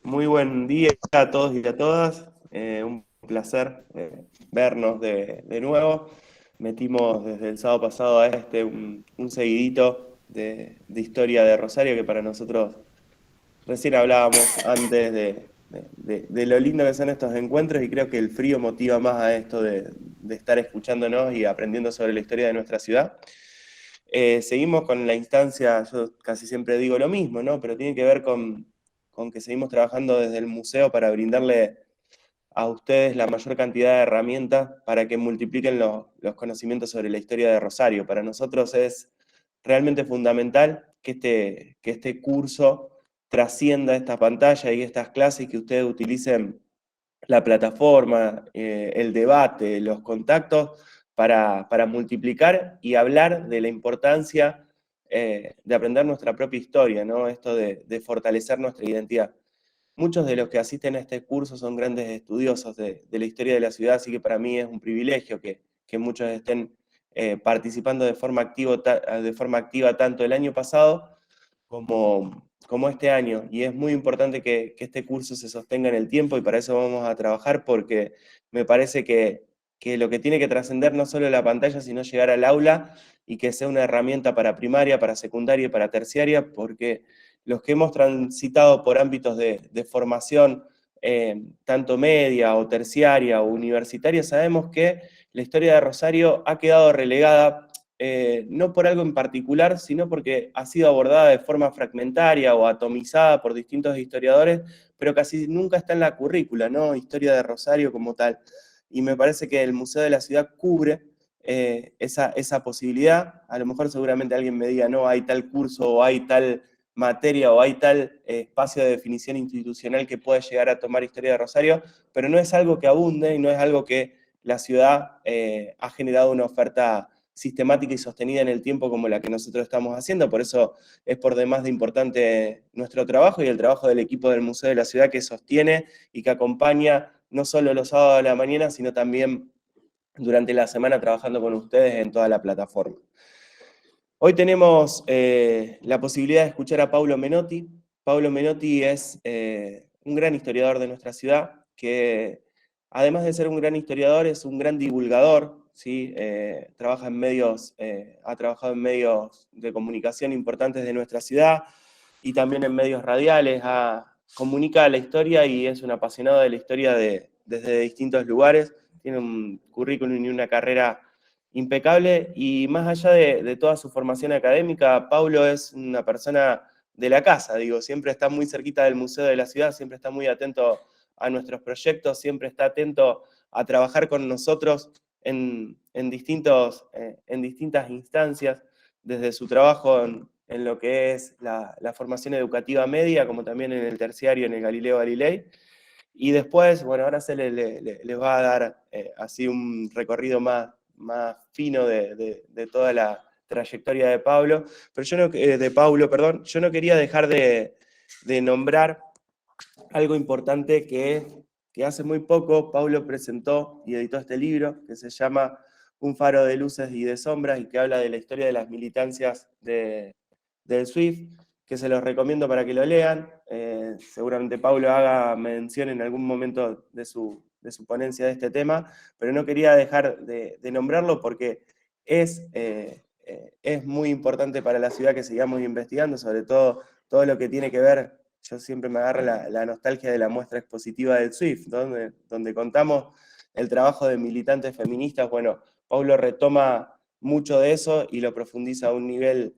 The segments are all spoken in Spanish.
Muy buen día a todos y a todas. Un placer vernos de nuevo. Metimos desde el sábado pasado a un seguidito de historia de Rosario que para nosotros recién hablábamos antes de lo lindo que son estos encuentros y creo que el frío motiva más a esto de estar escuchándonos y aprendiendo sobre la historia de nuestra ciudad. Seguimos con la instancia, yo casi siempre digo lo mismo, ¿no? Pero tiene que ver con que seguimos trabajando desde el museo para brindarle a ustedes la mayor cantidad de herramientas para que multipliquen los conocimientos sobre la historia de Rosario. Para nosotros es realmente fundamental que este curso trascienda esta pantalla y estas clases, que ustedes utilicen la plataforma, el debate, los contactos para multiplicar y hablar de la importancia de aprender nuestra propia historia, ¿no? Esto de fortalecer nuestra identidad. Muchos de los que asisten a este curso son grandes estudiosos de la historia de la ciudad, así que para mí es un privilegio que muchos estén participando de forma activa tanto el año pasado como este año. Y es muy importante que este curso se sostenga en el tiempo y para eso vamos a trabajar porque me parece que lo que tiene que trascender no solo la pantalla, sino llegar al aula y que sea una herramienta para primaria, para secundaria y para terciaria, porque los que hemos transitado por ámbitos de formación, tanto media o terciaria o universitaria, sabemos que la historia de Rosario ha quedado relegada no por algo en particular, sino porque ha sido abordada de forma fragmentaria o atomizada por distintos historiadores, pero casi nunca está en la currícula, ¿no? Historia de Rosario como tal. Y me parece que el Museo de la Ciudad cubre esa posibilidad. A lo mejor seguramente alguien me diga, no, hay tal curso o hay tal materia o hay tal espacio de definición institucional que pueda llegar a tomar historia de Rosario, pero no es algo que abunde y no es algo que la ciudad ha generado una oferta sistemática y sostenida en el tiempo como la que nosotros estamos haciendo. Por eso es por demás de importante nuestro trabajo y el trabajo del equipo del Museo de la Ciudad, que sostiene y que acompaña no solo los sábados a la mañana, sino también durante la semana trabajando con ustedes en toda la plataforma. Hoy tenemos la posibilidad de escuchar a Paulo Menotti. Paulo Menotti es un gran historiador de nuestra ciudad, que además de ser un gran historiador, es un gran divulgador, ¿sí? Trabaja en medios, ha trabajado en medios de comunicación importantes de nuestra ciudad y también en medios radiales, comunica la historia y es un apasionado de la historia desde distintos lugares. Tiene un currículum y una carrera impecable, y más allá de toda su formación académica, Paulo es una persona de la casa, digo, siempre está muy cerquita del Museo de la Ciudad, siempre está muy atento a nuestros proyectos, siempre está atento a trabajar con nosotros en distintas instancias, desde su trabajo en lo que es la formación educativa media, como también en el terciario, en el Galileo Galilei. Y después, bueno, ahora les va a dar así un recorrido más fino de toda la trayectoria de Pablo, pero yo no, de Paulo, perdón, yo no quería dejar de nombrar algo importante que hace muy poco Paulo presentó y editó este libro que se llama Un faro de luces y de sombras y que habla de la historia de las militancias del SWIFT, que se los recomiendo para que lo lean. Seguramente Paulo haga mención en algún momento de su ponencia de este tema, pero no quería dejar de nombrarlo porque es muy importante para la ciudad que sigamos investigando, sobre todo lo que tiene que ver. Yo siempre me agarro la nostalgia de la muestra expositiva del SWIFT, donde contamos el trabajo de militantes feministas. Bueno, Paulo retoma mucho de eso y lo profundiza a un nivel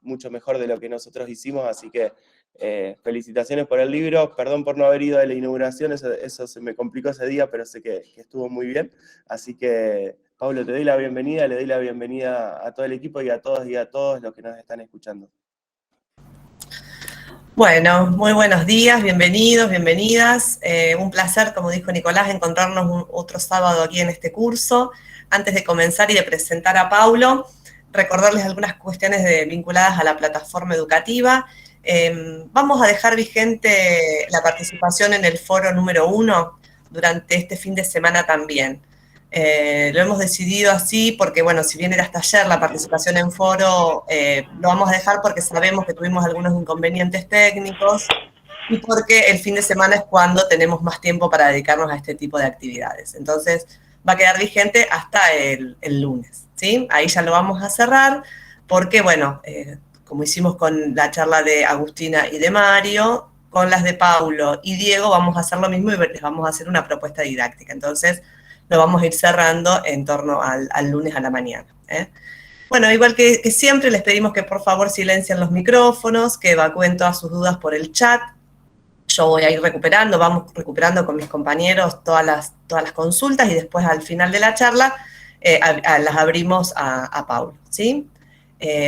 mucho mejor de lo que nosotros hicimos, así que felicitaciones por el libro, perdón por no haber ido a la inauguración, eso se me complicó ese día, pero sé que estuvo muy bien, así que Pablo, te doy la bienvenida, le doy la bienvenida a todo el equipo y a todos los que nos están escuchando. Bueno, muy buenos días, bienvenidos, bienvenidas. Un placer, como dijo Nicolás, encontrarnos otro sábado aquí en este curso. Antes de comenzar y de presentar a Paulo, recordarles algunas cuestiones vinculadas a la plataforma educativa. Vamos a dejar vigente la participación en el foro número 1 durante este fin de semana también. Lo hemos decidido así porque, bueno, si bien era hasta ayer la participación en foro, lo vamos a dejar porque sabemos que tuvimos algunos inconvenientes técnicos y porque el fin de semana es cuando tenemos más tiempo para dedicarnos a este tipo de actividades. Entonces, va a quedar vigente hasta el lunes, ¿sí? Ahí ya lo vamos a cerrar porque, bueno, como hicimos con la charla de Agustina y de Mario, con las de Paulo y Diego vamos a hacer lo mismo y les vamos a hacer una propuesta didáctica. Entonces, lo vamos a ir cerrando en torno al lunes a la mañana. Bueno, igual que siempre, les pedimos que por favor silencien los micrófonos, que evacúen todas sus dudas por el chat. Yo voy a ir recuperando, vamos recuperando con mis compañeros todas las consultas y después al final de la charla las abrimos a Paulo, ¿sí?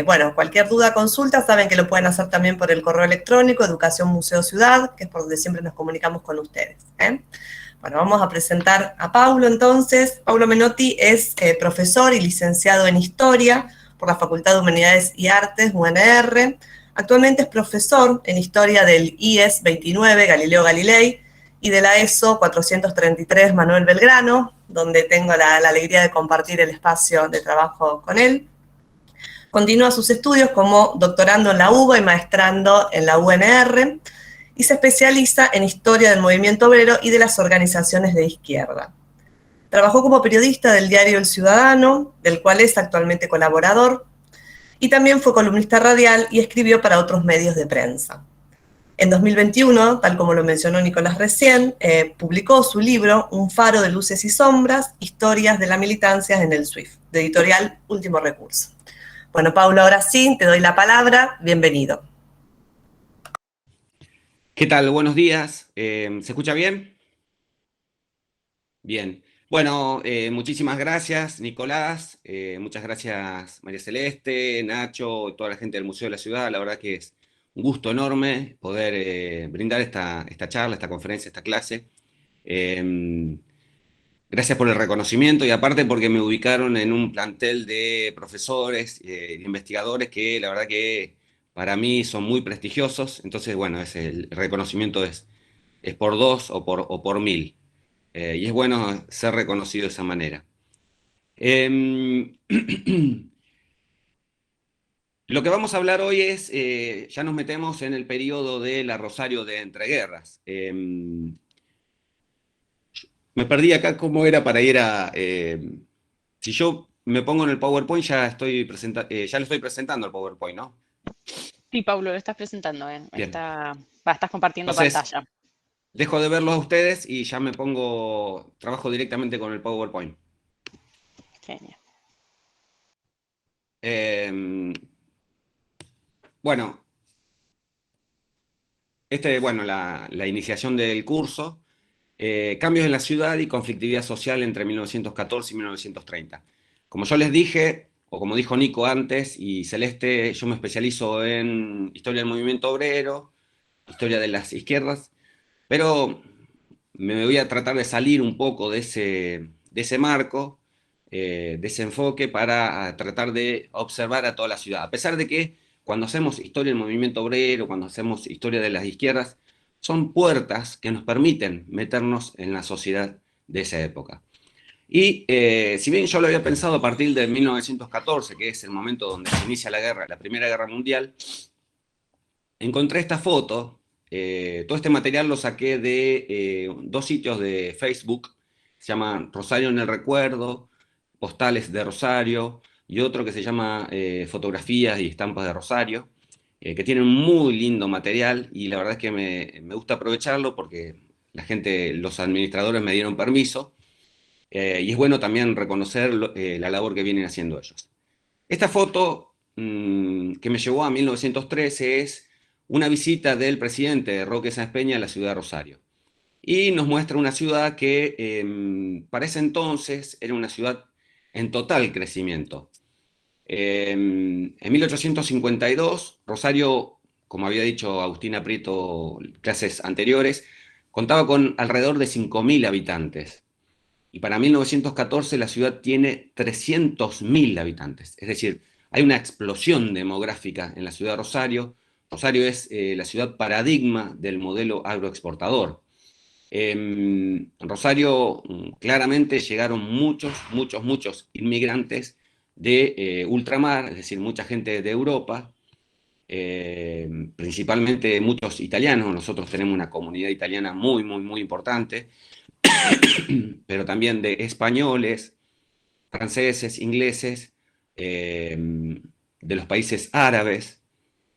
Bueno, cualquier duda, consulta, saben que lo pueden hacer también por el correo electrónico Educación Museo Ciudad, que es por donde siempre nos comunicamos con ustedes. Bueno, vamos a presentar a Paulo entonces. Paulo Menotti es profesor y licenciado en Historia por la Facultad de Humanidades y Artes, UNR. Actualmente es profesor en Historia del IES 29, Galileo Galilei, y de la ESO 433, Manuel Belgrano, donde tengo la alegría de compartir el espacio de trabajo con él. Continúa sus estudios como doctorando en la UBA y maestrando en la UNR, y se especializa en historia del movimiento obrero y de las organizaciones de izquierda. Trabajó como periodista del diario El Ciudadano, del cual es actualmente colaborador, y también fue columnista radial y escribió para otros medios de prensa. En 2021, tal como lo mencionó Nicolás recién, publicó su libro Un faro de luces y sombras, historias de la militancia en el SWIFT, de editorial Último Recurso. Bueno, Paulo, ahora sí, te doy la palabra. Bienvenido. ¿Qué tal? Buenos días. ¿Se escucha bien? Bien. Bueno, muchísimas gracias, Nicolás. Muchas gracias, María Celeste, Nacho, toda la gente del Museo de la Ciudad. La verdad que es un gusto enorme poder brindar esta charla, esta conferencia, esta clase. Gracias por el reconocimiento y aparte porque me ubicaron en un plantel de profesores, de investigadores que la verdad que para mí son muy prestigiosos. Entonces, bueno, el reconocimiento es por dos o por mil. Y es bueno ser reconocido de esa manera. Lo que vamos a hablar hoy es, ya nos metemos en el periodo de la Rosario de entreguerras. Me perdí acá cómo era para ir a... si yo me pongo en el PowerPoint, ya le estoy presentando el PowerPoint, ¿no? Sí, Pablo, lo estás presentando, Bien. Estás compartiendo Entonces, pantalla. dejo de verlos a ustedes y ya trabajo directamente con el PowerPoint. Genial. Bueno, la iniciación del curso, cambios en la ciudad y conflictividad social entre 1914 y 1930. Como yo les dije, o como dijo Nico antes, y Celeste, yo me especializo en historia del movimiento obrero, historia de las izquierdas, pero me voy a tratar de salir un poco de ese marco, de ese enfoque, para tratar de observar a toda la ciudad. A pesar de que cuando hacemos historia del movimiento obrero, cuando hacemos historia de las izquierdas, son puertas que nos permiten meternos en la sociedad de esa época. Y si bien yo lo había pensado a partir de 1914, que es el momento donde se inicia la Primera Guerra Mundial, encontré esta foto. Todo este material lo saqué de dos sitios de Facebook, se llaman Rosario en el Recuerdo, Postales de Rosario, y otro que se llama Fotografías y Estampas de Rosario, que tienen muy lindo material, y la verdad es que me gusta aprovecharlo porque los administradores me dieron permiso, y es bueno también reconocer la labor que vienen haciendo ellos. Esta foto que me llevó a 1913 es una visita del presidente Roque Sáenz Peña a la ciudad de Rosario. Y nos muestra una ciudad que para ese entonces era una ciudad en total crecimiento. En 1852, Rosario, como había dicho Agustina Prieto en clases anteriores, contaba con alrededor de 5.000 habitantes. Y para 1914 la ciudad tiene 300.000 habitantes. Es decir, hay una explosión demográfica en la ciudad de Rosario. Rosario es la ciudad paradigma del modelo agroexportador. En Rosario claramente llegaron muchos inmigrantes de ultramar, es decir, mucha gente de Europa, principalmente muchos italianos. Nosotros tenemos una comunidad italiana muy, muy, muy importante, pero también de españoles, franceses, ingleses, de los países árabes,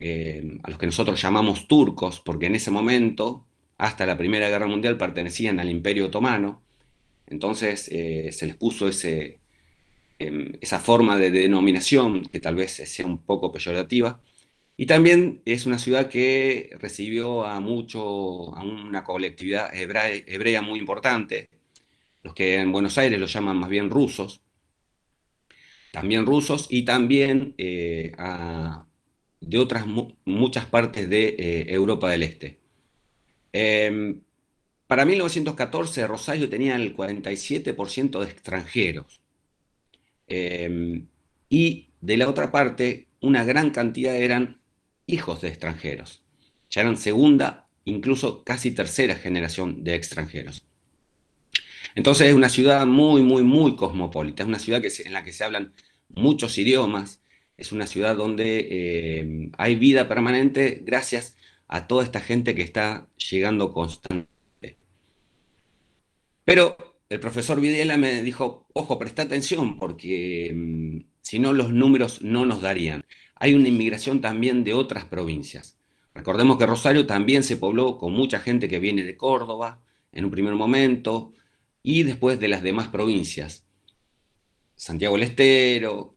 a los que nosotros llamamos turcos, porque en ese momento, hasta la Primera Guerra Mundial, pertenecían al Imperio Otomano. Entonces se les puso esa forma de denominación, que tal vez sea un poco peyorativa. Y también es una ciudad que recibió a una colectividad hebrea muy importante, los que en Buenos Aires lo llaman más bien rusos, también rusos, y también de otras muchas partes de Europa del Este. Para 1914, Rosario tenía el 47% de extranjeros. Y de la otra parte, una gran cantidad eran hijos de extranjeros. Ya eran segunda, incluso casi tercera generación de extranjeros. Entonces es una ciudad muy, muy, muy cosmopolita. Es una ciudad en la que se hablan muchos idiomas. Es una ciudad donde hay vida permanente gracias a toda esta gente que está llegando constantemente. Pero el profesor Videla me dijo, ojo, presta atención, porque si no los números no nos darían. Hay una inmigración también de otras provincias. Recordemos que Rosario también se pobló con mucha gente que viene de Córdoba en un primer momento y después de las demás provincias. Santiago del Estero,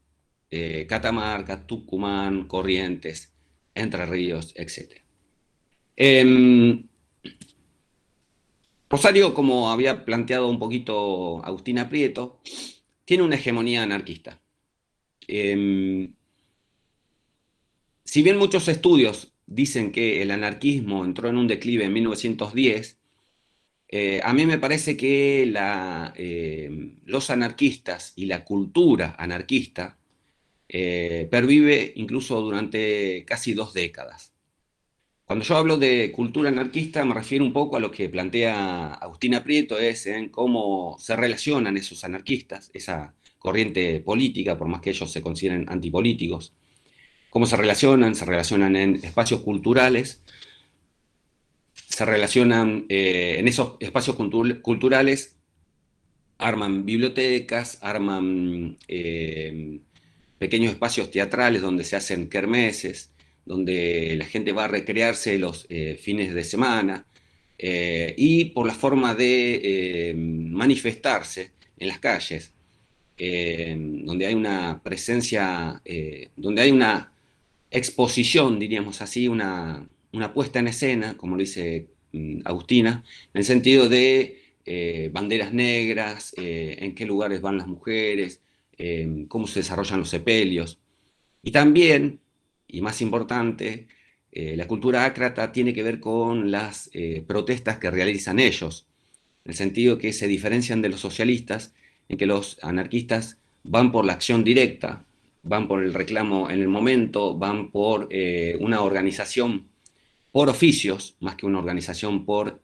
Catamarca, Tucumán, Corrientes, Entre Ríos, etc. Rosario, como había planteado un poquito Agustina Prieto, tiene una hegemonía anarquista. Si bien muchos estudios dicen que el anarquismo entró en un declive en 1910, a mí me parece que los anarquistas y la cultura anarquista pervive incluso durante casi 2 décadas. Cuando yo hablo de cultura anarquista me refiero un poco a lo que plantea Agustina Prieto, es en cómo se relacionan esos anarquistas, esa corriente política, por más que ellos se consideren antipolíticos, cómo se relacionan en espacios culturales, se relacionan en esos espacios culturales, arman bibliotecas, arman pequeños espacios teatrales donde se hacen kermeses, donde la gente va a recrearse los fines de semana, y por la forma de manifestarse en las calles, donde hay una presencia, donde hay una exposición, diríamos así, una puesta en escena, como lo dice Agustina, en el sentido de banderas negras, en qué lugares van las mujeres, cómo se desarrollan los sepelios. Y también, y más importante, la cultura ácrata tiene que ver con las protestas que realizan ellos, en el sentido que se diferencian de los socialistas, en que los anarquistas van por la acción directa, van por el reclamo en el momento, van por una organización por oficios, más que una organización por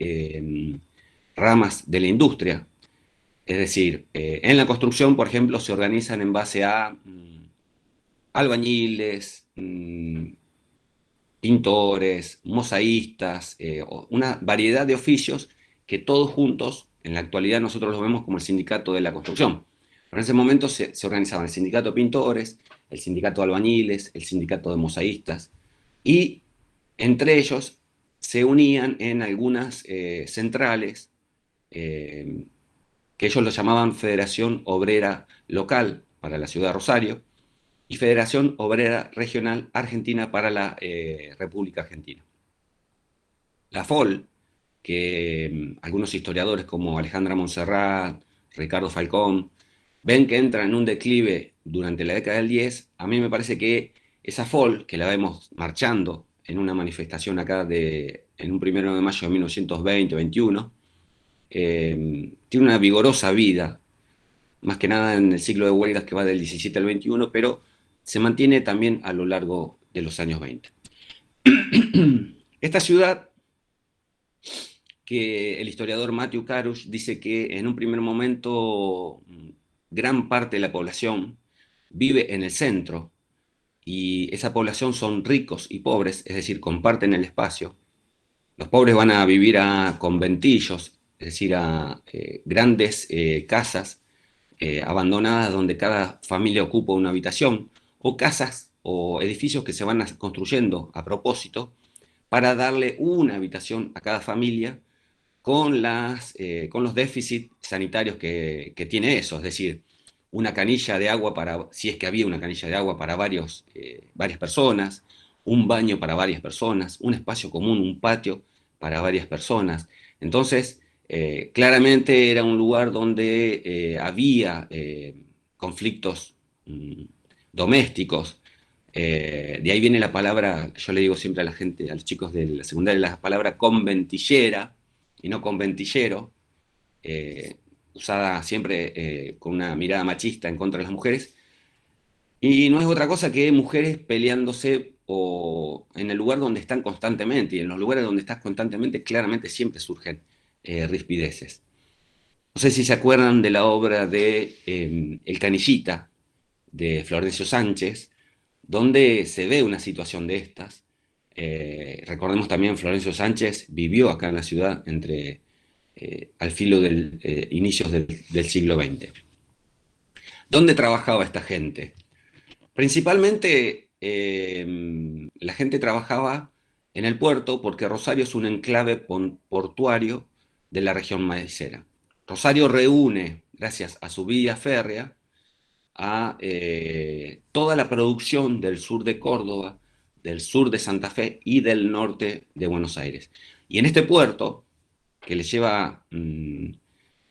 ramas de la industria. Es decir, en la construcción, por ejemplo, se organizan en base a albañiles, pintores, mosaístas, una variedad de oficios que todos juntos, en la actualidad nosotros los vemos como el sindicato de la construcción. Pero en ese momento se organizaban el sindicato de pintores, el sindicato de albañiles, el sindicato de mosaístas, y entre ellos se unían en algunas centrales, que ellos lo llamaban Federación Obrera Local para la ciudad de Rosario, y Federación Obrera Regional Argentina para la República Argentina. La FOL, que algunos historiadores como Alejandra Montserrat, Ricardo Falcón, ven que entra en un declive durante la década del 10, a mí me parece que esa FOL, que la vemos marchando en una manifestación acá en un 1 de mayo de 1920-21, tiene una vigorosa vida, más que nada en el ciclo de huelgas que va del 17 al 21, pero se mantiene también a lo largo de los años 20. Esta ciudad, que el historiador Matthew Karush dice que en un primer momento gran parte de la población vive en el centro y esa población son ricos y pobres, es decir, comparten el espacio. Los pobres van a vivir a conventillos, es decir, a grandes casas abandonadas donde cada familia ocupa una habitación, o casas o edificios que se van construyendo a propósito para darle una habitación a cada familia con los déficits sanitarios que tiene eso, es decir, una canilla de agua para, si es que había una canilla de agua para varias personas, un baño para varias personas, un espacio común, un patio para varias personas. Entonces, claramente era un lugar donde había conflictos domésticos. De ahí viene la palabra, yo le digo siempre a la gente, a los chicos de la secundaria, la palabra conventillera y no conventillero, usada siempre con una mirada machista en contra de las mujeres, y no es otra cosa que mujeres peleándose o en el lugar donde están constantemente, y en los lugares donde estás constantemente claramente siempre surgen rispideces. No sé si se acuerdan de la obra de El Canillita, de Florencio Sánchez, donde se ve una situación de estas. Recordemos también, Florencio Sánchez vivió acá en la ciudad al filo del inicios del siglo XX. ¿Dónde trabajaba esta gente? Principalmente la gente trabajaba en el puerto porque Rosario es un enclave portuario de la región maicera. Rosario reúne, gracias a su vía férrea, a toda la producción del sur de Córdoba, del sur de Santa Fe y del norte de Buenos Aires. Y en este puerto, que le lleva,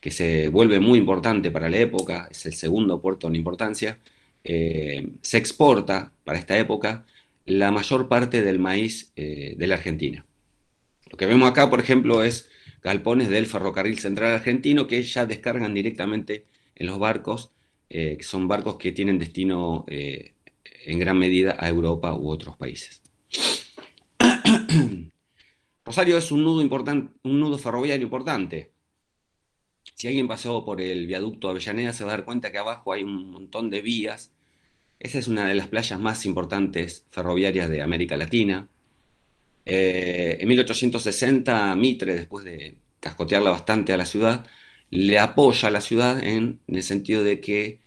que se vuelve muy importante para la época, es el segundo puerto en importancia, se exporta para esta época la mayor parte del maíz de la Argentina. Lo que vemos acá, por ejemplo, es galpones del Ferrocarril Central Argentino que ya descargan directamente en los barcos, que son barcos que tienen destino en gran medida a Europa u otros países. Rosario es un nudo ferroviario importante. Si alguien pasó por el viaducto Avellaneda se va a dar cuenta que abajo hay un montón de vías. Esa es una de las playas más importantes ferroviarias de América Latina. En 1860, Mitre, después de cascotearla bastante a la ciudad, le apoya a la ciudad en el sentido de que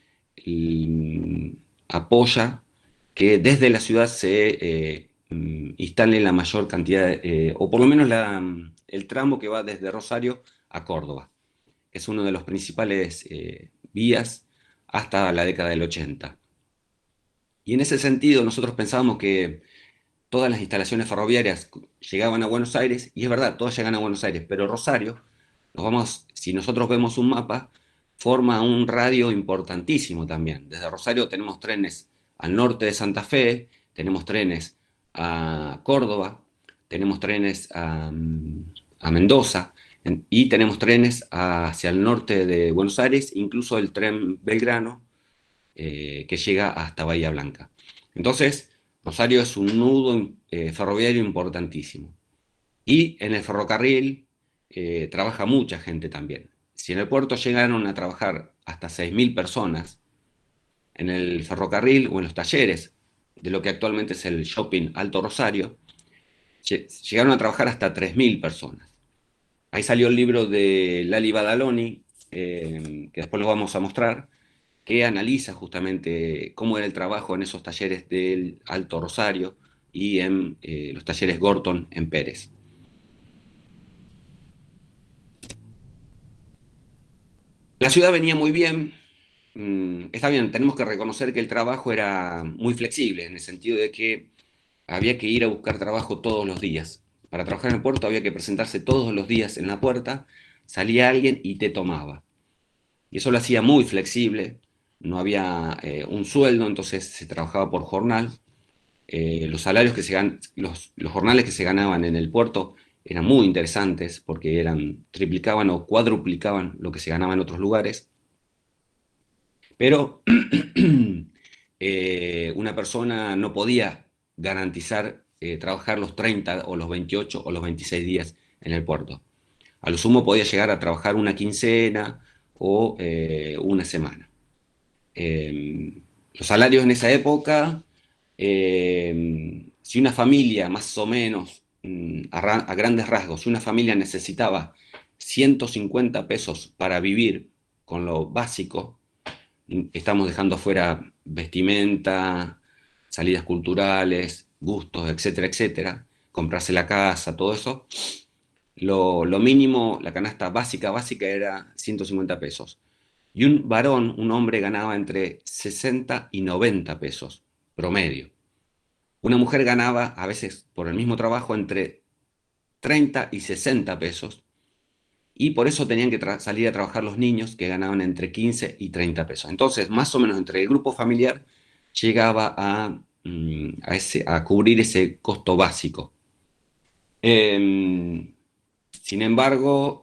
apoya que desde la ciudad se instale la mayor cantidad, o por lo menos el tramo que va desde Rosario a Córdoba. Es uno de los principales vías hasta la década del 80. Y en ese sentido nosotros pensábamos que todas las instalaciones ferroviarias llegaban a Buenos Aires, y es verdad, todas llegan a Buenos Aires, pero Rosario, si nosotros vemos un mapa, forma un radio importantísimo también. Desde Rosario tenemos trenes al norte de Santa Fe, tenemos trenes a Córdoba, tenemos trenes a Mendoza, y tenemos trenes hacia el norte de Buenos Aires, incluso el tren Belgrano, que llega hasta Bahía Blanca. Entonces, Rosario es un nudo ferroviario importantísimo. Y en el ferrocarril trabaja mucha gente también. Si en el puerto llegaron a trabajar hasta 6.000 personas, en el ferrocarril o en los talleres de lo que actualmente es el Shopping Alto Rosario, llegaron a trabajar hasta 3.000 personas. Ahí salió el libro de Lali Badaloni, que después lo vamos a mostrar, que analiza justamente cómo era el trabajo en esos talleres del Alto Rosario y en los talleres Gorton en Pérez. La ciudad venía muy bien. Está bien, tenemos que reconocer que el trabajo era muy flexible, en el sentido de que había que ir a buscar trabajo todos los días. Para trabajar en el puerto había que presentarse todos los días en la puerta, salía alguien y te tomaba. Y eso lo hacía muy flexible, no había un sueldo, entonces se trabajaba por jornal. Los salarios los jornales que se ganaban en el puerto eran muy interesantes porque triplicaban o cuadruplicaban lo que se ganaba en otros lugares. Pero una persona no podía garantizar trabajar los 30 o los 28 o los 26 días en el puerto. A lo sumo podía llegar a trabajar una quincena o una semana. Los salarios en esa época Si una familia, más o menos, a grandes rasgos, si una familia necesitaba 150 pesos para vivir con lo básico, estamos dejando afuera vestimenta, salidas culturales, gustos, etcétera, etcétera, comprarse la casa, todo eso, lo mínimo, la canasta básica era 150 pesos. Y un varón, un hombre, ganaba entre 60 y 90 pesos promedio. Una mujer ganaba, a veces por el mismo trabajo, entre 30 y 60 pesos. Y por eso tenían que salir a trabajar los niños, que ganaban entre 15 y 30 pesos. Entonces, más o menos entre el grupo familiar llegaba a cubrir ese costo básico. Sin embargo,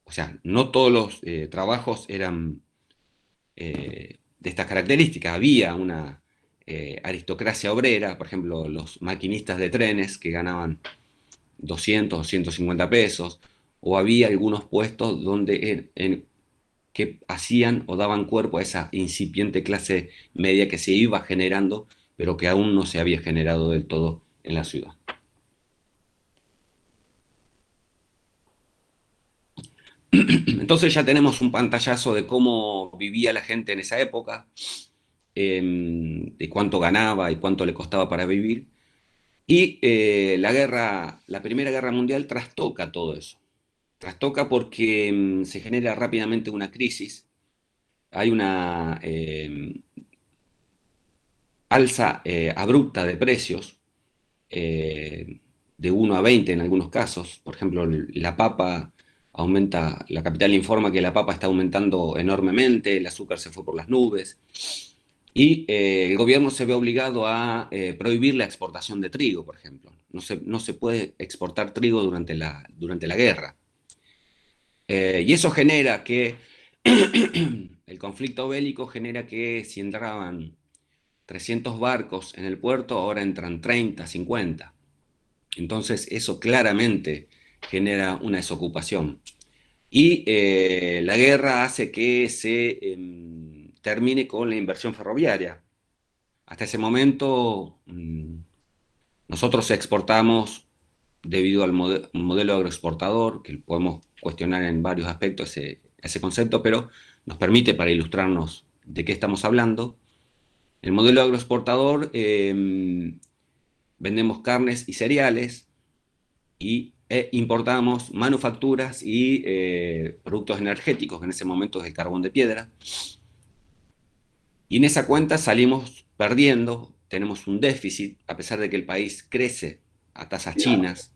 o sea, no todos los trabajos eran de estas características. Había una aristocracia obrera, por ejemplo, los maquinistas de trenes que ganaban 200 o 150 pesos, o había algunos puestos donde que hacían o daban cuerpo a esa incipiente clase media que se iba generando, pero que aún no se había generado del todo en la ciudad. Entonces ya tenemos un pantallazo de cómo vivía la gente en esa época, de cuánto ganaba y cuánto le costaba para vivir. Y la Primera Guerra Mundial trastoca todo eso. Trastoca porque se genera rápidamente una crisis. Hay una alza abrupta de precios, de 1 a 20 en algunos casos. Por ejemplo, la papa aumenta, la capital informa que la papa está aumentando enormemente, el azúcar se fue por las nubes, y el gobierno se ve obligado a prohibir la exportación de trigo, por ejemplo. No se puede exportar trigo durante la guerra. Y eso genera que, el conflicto bélico genera que si entraban 300 barcos en el puerto, ahora entran 30, 50. Entonces eso claramente genera una desocupación. Y la guerra hace que se termine con la inversión ferroviaria. Hasta ese momento nosotros exportamos debido al modelo agroexportador, que podemos cuestionar en varios aspectos ese concepto, pero nos permite, para ilustrarnos de qué estamos hablando, el modelo agroexportador, vendemos carnes y cereales y importamos manufacturas y productos energéticos, que en ese momento es el carbón de piedra. Y en esa cuenta salimos perdiendo, tenemos un déficit, a pesar de que el país crece a tasas chinas.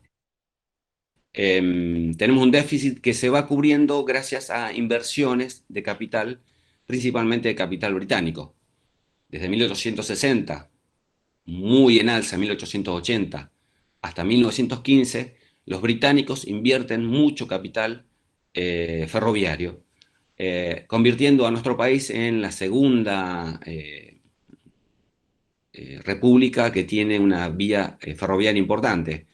Tenemos un déficit que se va cubriendo gracias a inversiones de capital, principalmente de capital británico. Desde 1860, muy en alza, 1880, hasta 1915, los británicos invierten mucho capital ferroviario, convirtiendo a nuestro país en la segunda república que tiene una vía ferroviaria importante.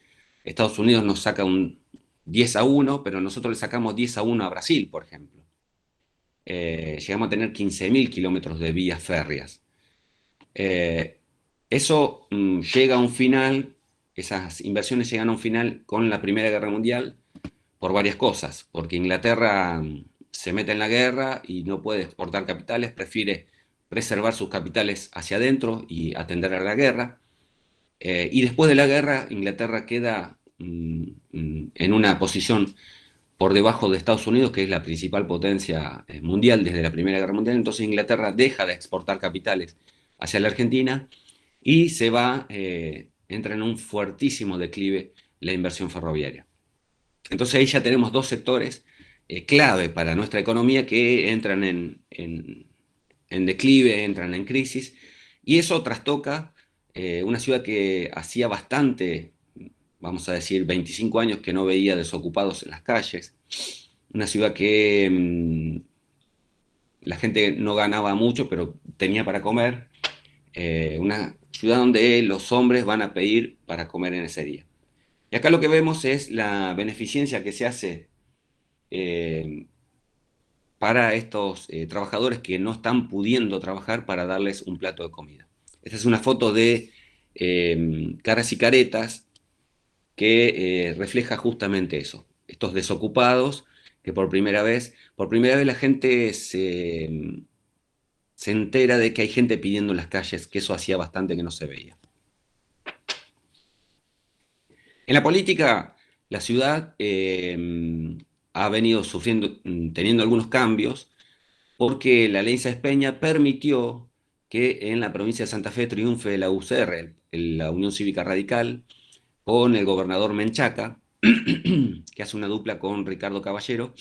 Estados Unidos nos saca un 10-1, pero nosotros le sacamos 10-1 a Brasil, por ejemplo. Llegamos a tener 15.000 kilómetros de vías férreas. Eso llega a un final, esas inversiones llegan a un final con la Primera Guerra Mundial por varias cosas, porque Inglaterra se mete en la guerra y no puede exportar capitales, prefiere preservar sus capitales hacia adentro y atender a la guerra. Y después de la guerra, Inglaterra queda en una posición por debajo de Estados Unidos, que es la principal potencia mundial desde la Primera Guerra Mundial. Entonces Inglaterra deja de exportar capitales hacia la Argentina y entra en un fuertísimo declive la inversión ferroviaria. Entonces ahí ya tenemos dos sectores clave para nuestra economía que entran en declive, entran en crisis, y eso trastoca una ciudad que hacía bastante, vamos a decir, 25 años que no veía desocupados en las calles, una ciudad que la gente no ganaba mucho, pero tenía para comer, una ciudad donde los hombres van a pedir para comer en ese día. Y acá lo que vemos es la beneficencia que se hace para estos trabajadores que no están pudiendo trabajar para darles un plato de comida. Esta es una foto de Caras y Caretas que refleja justamente eso, estos desocupados que por primera vez la gente se entera de que hay gente pidiendo en las calles, que eso hacía bastante que no se veía. En la política, la ciudad ha venido teniendo algunos cambios, porque la ley Sáenz Peña permitió que en la provincia de Santa Fe triunfe la UCR, la Unión Cívica Radical, con el gobernador Menchaca, que hace una dupla con Ricardo Caballero,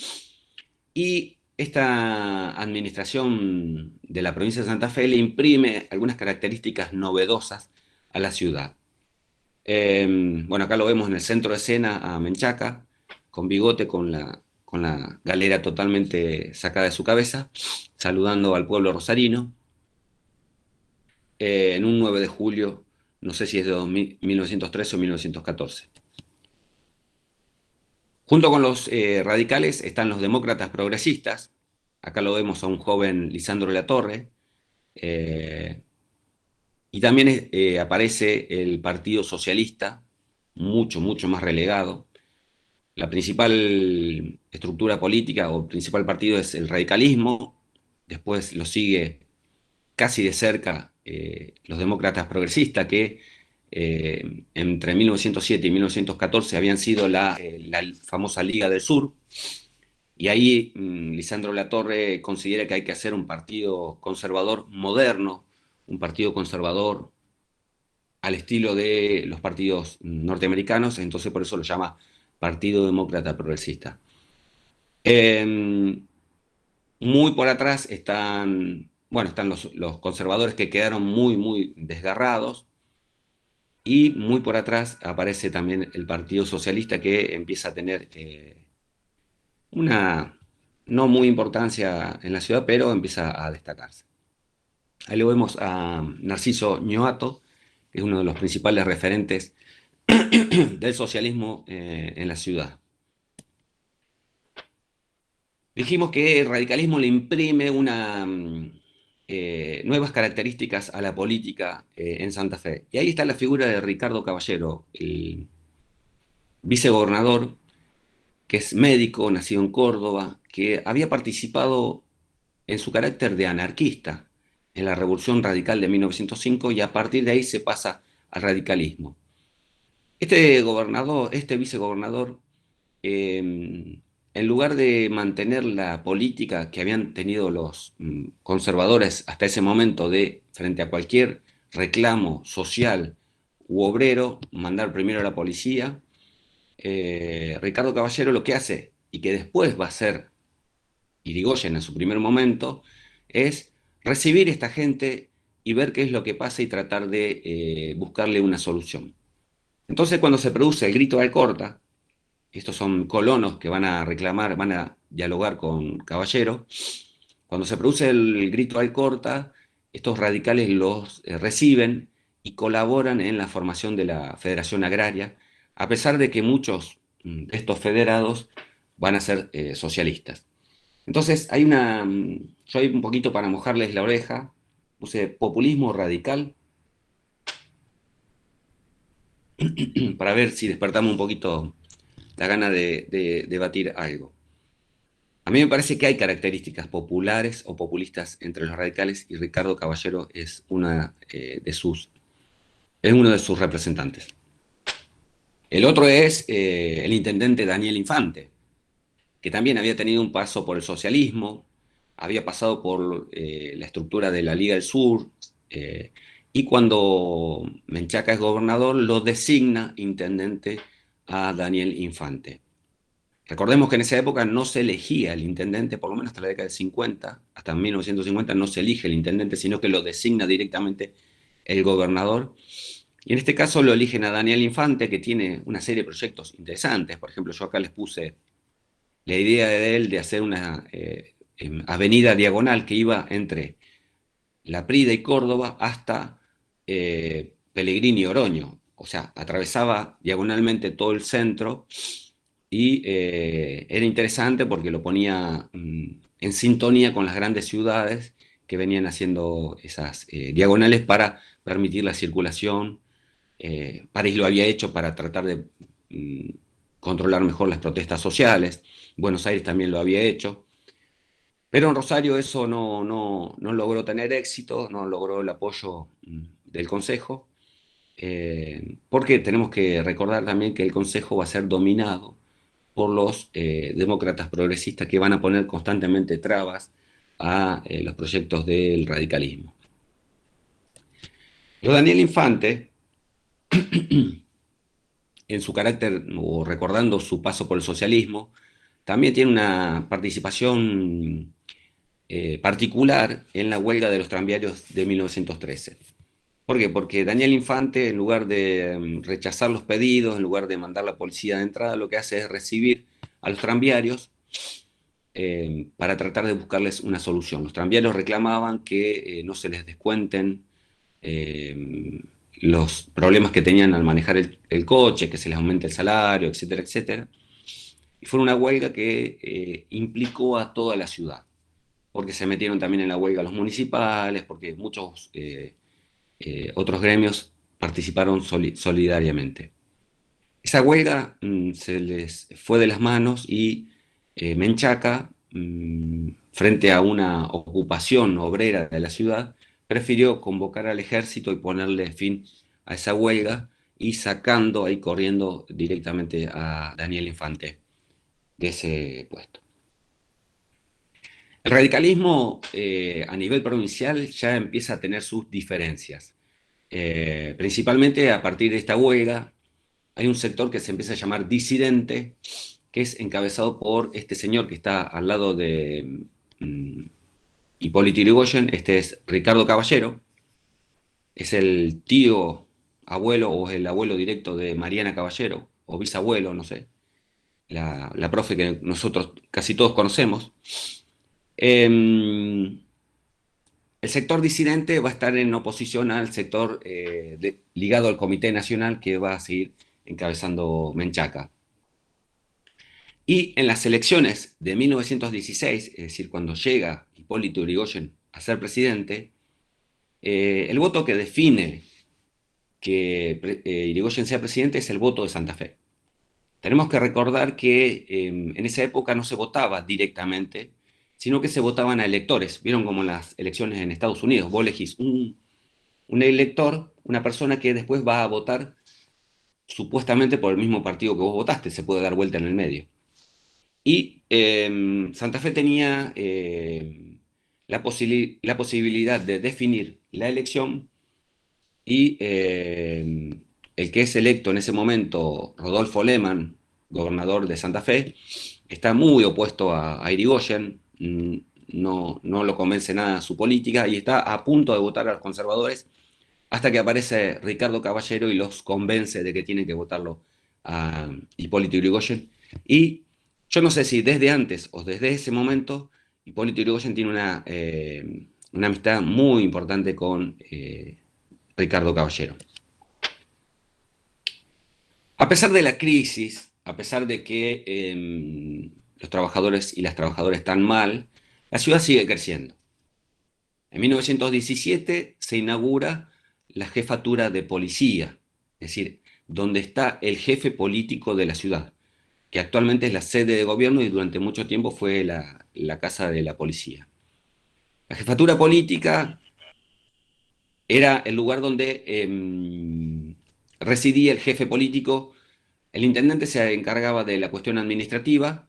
y esta administración de la provincia de Santa Fe le imprime algunas características novedosas a la ciudad. Bueno, acá lo vemos en el centro de escena a Menchaca, con bigote, con la galera totalmente sacada de su cabeza, saludando al pueblo rosarino, en un 9 de julio, no sé si es de 1913 o 1914. Junto con los radicales están los demócratas progresistas. Acá lo vemos a un joven Lisandro Latorre. Y también aparece el Partido Socialista, mucho más relegado. La principal estructura política o principal partido es el radicalismo. Después lo sigue casi de cerca los demócratas progresistas, que entre 1907 y 1914 habían sido la famosa Liga del Sur, y ahí Lisandro Latorre considera que hay que hacer un partido conservador moderno, un partido conservador al estilo de los partidos norteamericanos, entonces por eso lo llama Partido Demócrata Progresista. Muy por atrás están los conservadores, que quedaron muy desgarrados, y muy por atrás aparece también el Partido Socialista, que empieza a tener una no muy importancia en la ciudad, pero empieza a destacarse. Ahí lo vemos a Narciso Ñoato, que es uno de los principales referentes del socialismo en la ciudad. Dijimos que el radicalismo le imprime nuevas características a la política en Santa Fe. Y ahí está la figura de Ricardo Caballero, el vicegobernador, que es médico, nacido en Córdoba, que había participado en su carácter de anarquista en la Revolución Radical de 1905, y a partir de ahí se pasa al radicalismo. Este vicegobernador, en lugar de mantener la política que habían tenido los conservadores hasta ese momento, de frente a cualquier reclamo social u obrero, mandar primero a la policía, Ricardo Caballero lo que hace, y que después va a ser Irigoyen en su primer momento, es recibir a esta gente y ver qué es lo que pasa y tratar de buscarle una solución. Entonces, cuando se produce el grito de Alcorta, estos son colonos que van a reclamar, van a dialogar con Caballero. Cuando se produce el grito de Alcorta, estos radicales los reciben y colaboran en la formación de la Federación Agraria, a pesar de que muchos de estos federados van a ser socialistas. Entonces, yo hay un poquito para mojarles la oreja, puse populismo radical, para ver si despertamos un poquito la gana de debatir algo. A mí me parece que hay características populares o populistas entre los radicales, y Ricardo Caballero es uno de sus representantes. El otro es el intendente Daniel Infante, que también había tenido un paso por el socialismo, había pasado por la estructura de la Liga del Sur, y cuando Menchaca es gobernador, lo designa intendente a Daniel Infante. Recordemos que en esa época no se elegía el intendente, por lo menos hasta la década de 50, hasta 1950 no se elige el intendente, sino que lo designa directamente el gobernador. Y en este caso lo eligen a Daniel Infante, que tiene una serie de proyectos interesantes. Por ejemplo, yo acá les puse la idea de él de hacer una avenida diagonal que iba entre La Prida y Córdoba hasta Pellegrini y Oroño. O sea, atravesaba diagonalmente todo el centro, y era interesante porque lo ponía en sintonía con las grandes ciudades que venían haciendo esas diagonales para permitir la circulación. París lo había hecho para tratar de controlar mejor las protestas sociales. Buenos Aires también lo había hecho. Pero en Rosario eso no logró tener éxito, no logró el apoyo del Consejo, porque tenemos que recordar también que el Consejo va a ser dominado por los demócratas progresistas que van a poner constantemente trabas a los proyectos del radicalismo. Pero Daniel Infante, en su carácter, o recordando su paso por el socialismo, también tiene una participación particular en la huelga de los tranviarios de 1913. ¿Por qué? Porque Daniel Infante, en lugar de rechazar los pedidos, en lugar de mandar la policía de entrada, lo que hace es recibir a los tranviarios para tratar de buscarles una solución. Los tranviarios reclamaban que no se les descuenten los problemas que tenían al manejar el coche, que se les aumente el salario, etcétera, etcétera. Y fue una huelga que implicó a toda la ciudad, porque se metieron también en la huelga los municipales, porque muchos otros gremios participaron solidariamente. Esa huelga se les fue de las manos y Menchaca, frente a una ocupación obrera de la ciudad, prefirió convocar al ejército y ponerle fin a esa huelga y sacando ahí, corriendo directamente a Daniel Infante de ese puesto. El radicalismo a nivel provincial ya empieza a tener sus diferencias. Principalmente a partir de esta huelga, hay un sector que se empieza a llamar disidente, que es encabezado por este señor que está al lado de Hipólito Yrigoyen. Este es Ricardo Caballero, es el tío, abuelo o el abuelo directo de Mariana Caballero, o bisabuelo, no sé, la profe que nosotros casi todos conocemos. El sector disidente va a estar en oposición al sector ligado al Comité Nacional que va a seguir encabezando Menchaca. Y en las elecciones de 1916, es decir, cuando llega Hipólito Yrigoyen a ser presidente, el voto que define que Yrigoyen sea presidente es el voto de Santa Fe. Tenemos que recordar que en esa época no se votaba directamente, sino que se votaban a electores. Vieron como en las elecciones en Estados Unidos, vos elegís un elector, una persona que después va a votar supuestamente por el mismo partido que vos votaste, se puede dar vuelta en el medio. Y Santa Fe tenía la posibilidad de definir la elección y el que es electo en ese momento, Rodolfo Lehmann, gobernador de Santa Fe, está muy opuesto a Yrigoyen, no lo convence nada su política y está a punto de votar a los conservadores hasta que aparece Ricardo Caballero y los convence de que tienen que votarlo a Hipólito Yrigoyen. Y yo no sé si desde antes o desde ese momento Hipólito Yrigoyen tiene una amistad muy importante con Ricardo Caballero. A pesar de la crisis, a pesar de que los trabajadores y las trabajadoras están mal, la ciudad sigue creciendo. En 1917 se inaugura la jefatura de policía, es decir, donde está el jefe político de la ciudad, que actualmente es la sede de gobierno y durante mucho tiempo fue la casa de la policía. La jefatura política era el lugar donde residía el jefe político. El intendente se encargaba de la cuestión administrativa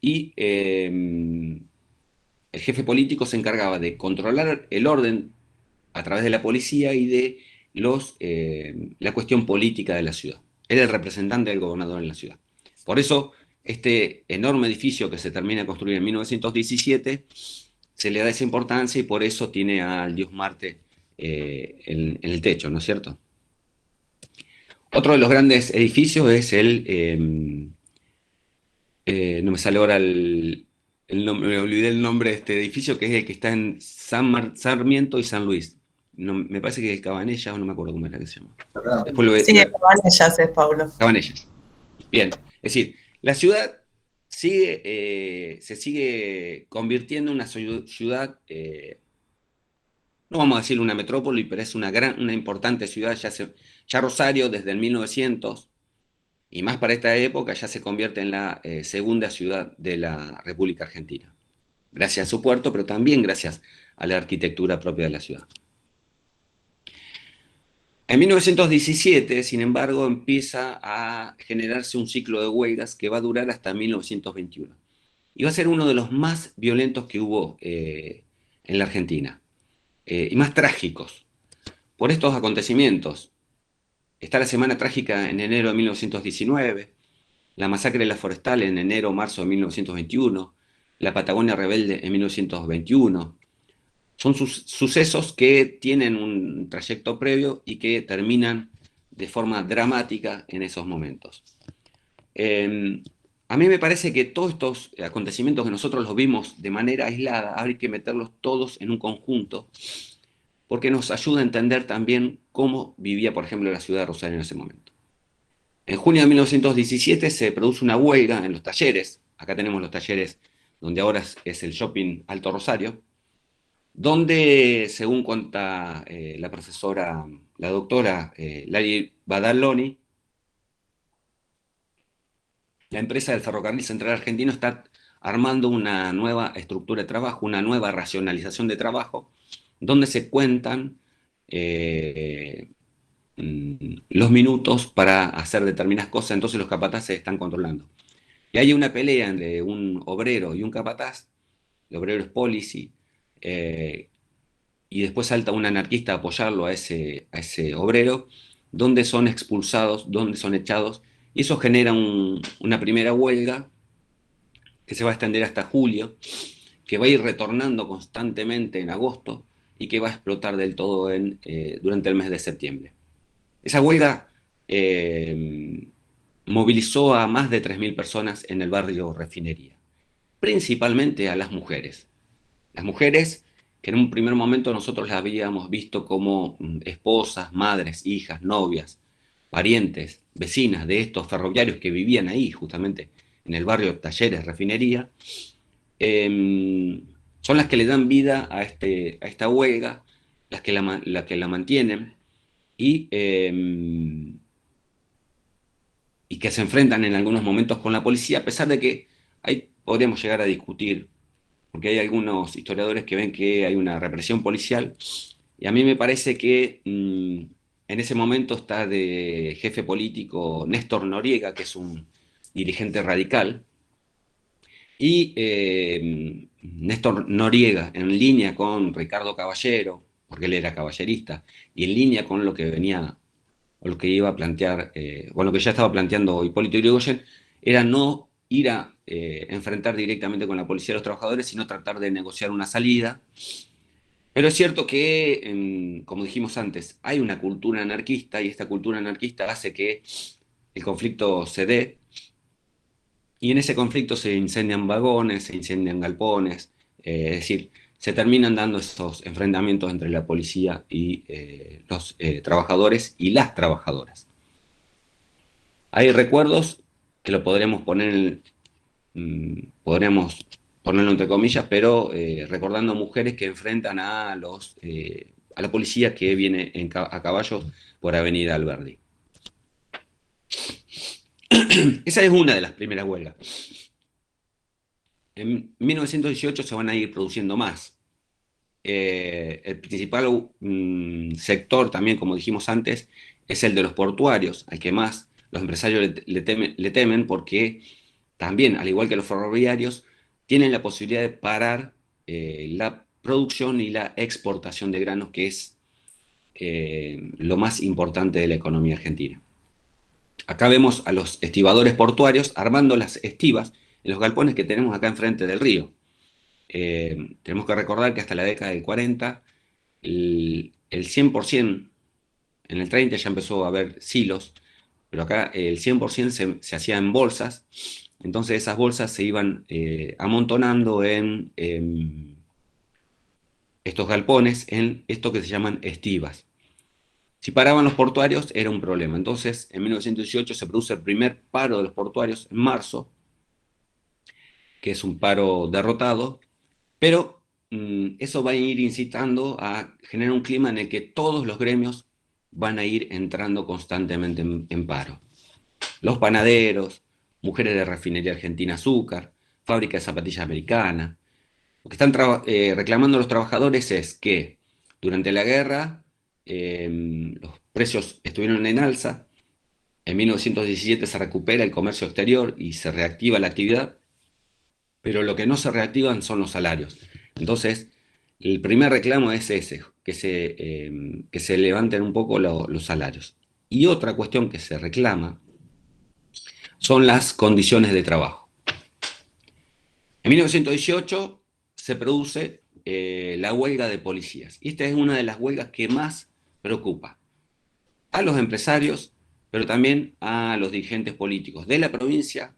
y el jefe político se encargaba de controlar el orden a través de la policía y de la cuestión política de la ciudad. Era el representante del gobernador en la ciudad. Por eso, este enorme edificio que se termina de construir en 1917 se le da esa importancia y por eso tiene al dios Marte en el techo, ¿no es cierto? Otro de los grandes edificios es no me sale ahora el nombre, me olvidé el nombre de este edificio, que es el que está en Sarmiento y San Luis. No, me parece que es Cabanellas, o no me acuerdo cómo era que se llama. Sí, Cabanellas es, Pablo. Cabanellas. Bien, es decir, la ciudad se sigue convirtiendo en una ciudad no vamos a decir una metrópoli, pero es una importante ciudad. Ya Rosario, desde el 1900, y más para esta época, ya se convierte en la segunda ciudad de la República Argentina. Gracias a su puerto, pero también gracias a la arquitectura propia de la ciudad. En 1917, sin embargo, empieza a generarse un ciclo de huelgas que va a durar hasta 1921. Y va a ser uno de los más violentos que hubo en la Argentina, y más trágicos. Por estos acontecimientos, está la Semana Trágica en enero de 1919, la masacre de la Forestal en enero-marzo de 1921, la Patagonia Rebelde en 1921. Son sucesos que tienen un trayecto previo y que terminan de forma dramática en esos momentos. A mí me parece que todos estos acontecimientos que nosotros los vimos de manera aislada, hay que meterlos todos en un conjunto, porque nos ayuda a entender también cómo vivía, por ejemplo, la ciudad de Rosario en ese momento. En junio de 1917 se produce una huelga en los talleres. Acá tenemos los talleres donde ahora es el Shopping Alto Rosario, donde, según cuenta la profesora, la doctora Lali Badaloni, la empresa del Ferrocarril Central Argentino está armando una nueva estructura de trabajo, una nueva racionalización de trabajo, donde se cuentan los minutos para hacer determinadas cosas, entonces los capataces se están controlando. Y hay una pelea entre un obrero y un capataz, el obrero es Policy, y después salta un anarquista a apoyarlo a ese obrero, donde son expulsados, donde son echados, y eso genera una primera huelga que se va a extender hasta julio, que va a ir retornando constantemente en agosto y que va a explotar del todo durante el mes de septiembre. Esa huelga movilizó a más de 3.000 personas en el barrio Refinería, principalmente a las mujeres. Las mujeres que en un primer momento nosotros las habíamos visto como esposas, madres, hijas, novias, parientes, vecinas de estos ferroviarios que vivían ahí, justamente en el barrio Talleres Refinería, son las que le dan vida a esta huelga, las que la mantienen, y que se enfrentan en algunos momentos con la policía, a pesar de que ahí podríamos llegar a discutir, porque hay algunos historiadores que ven que hay una represión policial, y a mí me parece que en ese momento está de jefe político Néstor Noriega, que es un dirigente radical, y Néstor Noriega, en línea con Ricardo Caballero, porque él era caballerista, y en línea con lo que venía, o lo que iba a plantear, o lo que ya estaba planteando Hipólito Yrigoyen, era no ir a enfrentar directamente con la policía de los trabajadores, sino tratar de negociar una salida. Pero es cierto que, como dijimos antes, hay una cultura anarquista, y esta cultura anarquista hace que el conflicto se dé, y en ese conflicto se incendian vagones, se incendian galpones, es decir, se terminan dando estos enfrentamientos entre la policía y los trabajadores y las trabajadoras. Hay recuerdos que lo podremos ponerlo entre comillas, pero recordando mujeres que enfrentan a la policía que viene a caballo por Avenida Alberdi. Esa es una de las primeras huelgas. En 1918 se van a ir produciendo más. El principal sector, también como dijimos antes, es el de los portuarios, al que más los empresarios le temen, porque también, al igual que los ferroviarios, tienen la posibilidad de parar la producción y la exportación de granos, que es lo más importante de la economía argentina. Acá vemos a los estibadores portuarios armando las estivas en los galpones que tenemos acá enfrente del río. Tenemos que recordar que hasta la década del 40, el 100%, en el 30 ya empezó a haber silos, pero acá el 100% se hacía en bolsas, entonces esas bolsas se iban amontonando en estos galpones, en esto que se llaman estivas. Si paraban los portuarios era un problema. Entonces, en 1918 se produce el primer paro de los portuarios, en marzo, que es un paro derrotado, pero eso va a ir incitando a generar un clima en el que todos los gremios van a ir entrando constantemente en paro. Los panaderos, mujeres de refinería argentina azúcar, fábrica de zapatillas americana. Lo que están reclamando los trabajadores es que durante la guerra los precios estuvieron en alza, en 1917 se recupera el comercio exterior y se reactiva la actividad, pero lo que no se reactivan son los salarios. Entonces, el primer reclamo es ese, que se levanten un poco los salarios. Y otra cuestión que se reclama son las condiciones de trabajo. En 1918 se produce la huelga de policías. Y esta es una de las huelgas que más preocupa a los empresarios, pero también a los dirigentes políticos de la provincia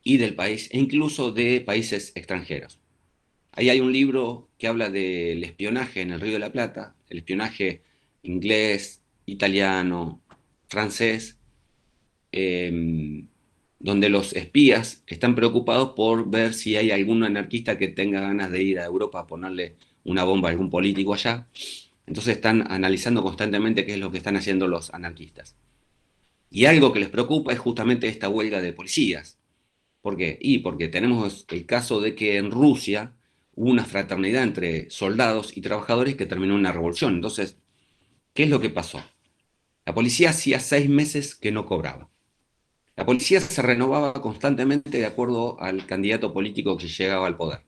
y del país, e incluso de países extranjeros. Ahí hay un libro que habla del espionaje en el Río de la Plata, el espionaje inglés, italiano, francés, donde los espías están preocupados por ver si hay algún anarquista que tenga ganas de ir a Europa a ponerle una bomba a algún político allá. Entonces están analizando constantemente qué es lo que están haciendo los anarquistas. Y algo que les preocupa es justamente esta huelga de policías. ¿Por qué? Y porque tenemos el caso de que en Rusia hubo una fraternidad entre soldados y trabajadores que terminó en una revolución. Entonces, ¿qué es lo que pasó? La policía hacía 6 meses que no cobraba. La policía se renovaba constantemente de acuerdo al candidato político que llegaba al poder.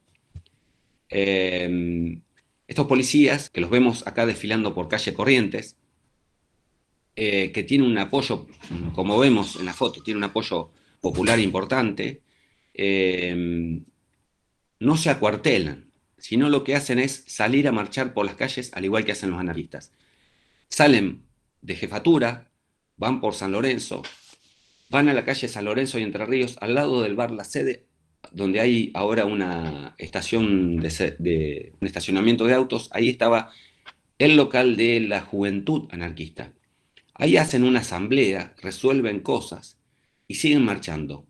Estos policías, que los vemos acá desfilando por calle Corrientes, que tienen un apoyo, como vemos en la foto, tiene un apoyo popular importante, no se acuartelan, sino lo que hacen es salir a marchar por las calles, al igual que hacen los anarquistas. Salen de jefatura, van por San Lorenzo, van a la calle San Lorenzo y Entre Ríos, al lado del bar La Sede, donde hay ahora una estación un estacionamiento de autos. Ahí estaba el local de la Juventud Anarquista. Ahí hacen una asamblea, resuelven cosas y siguen marchando.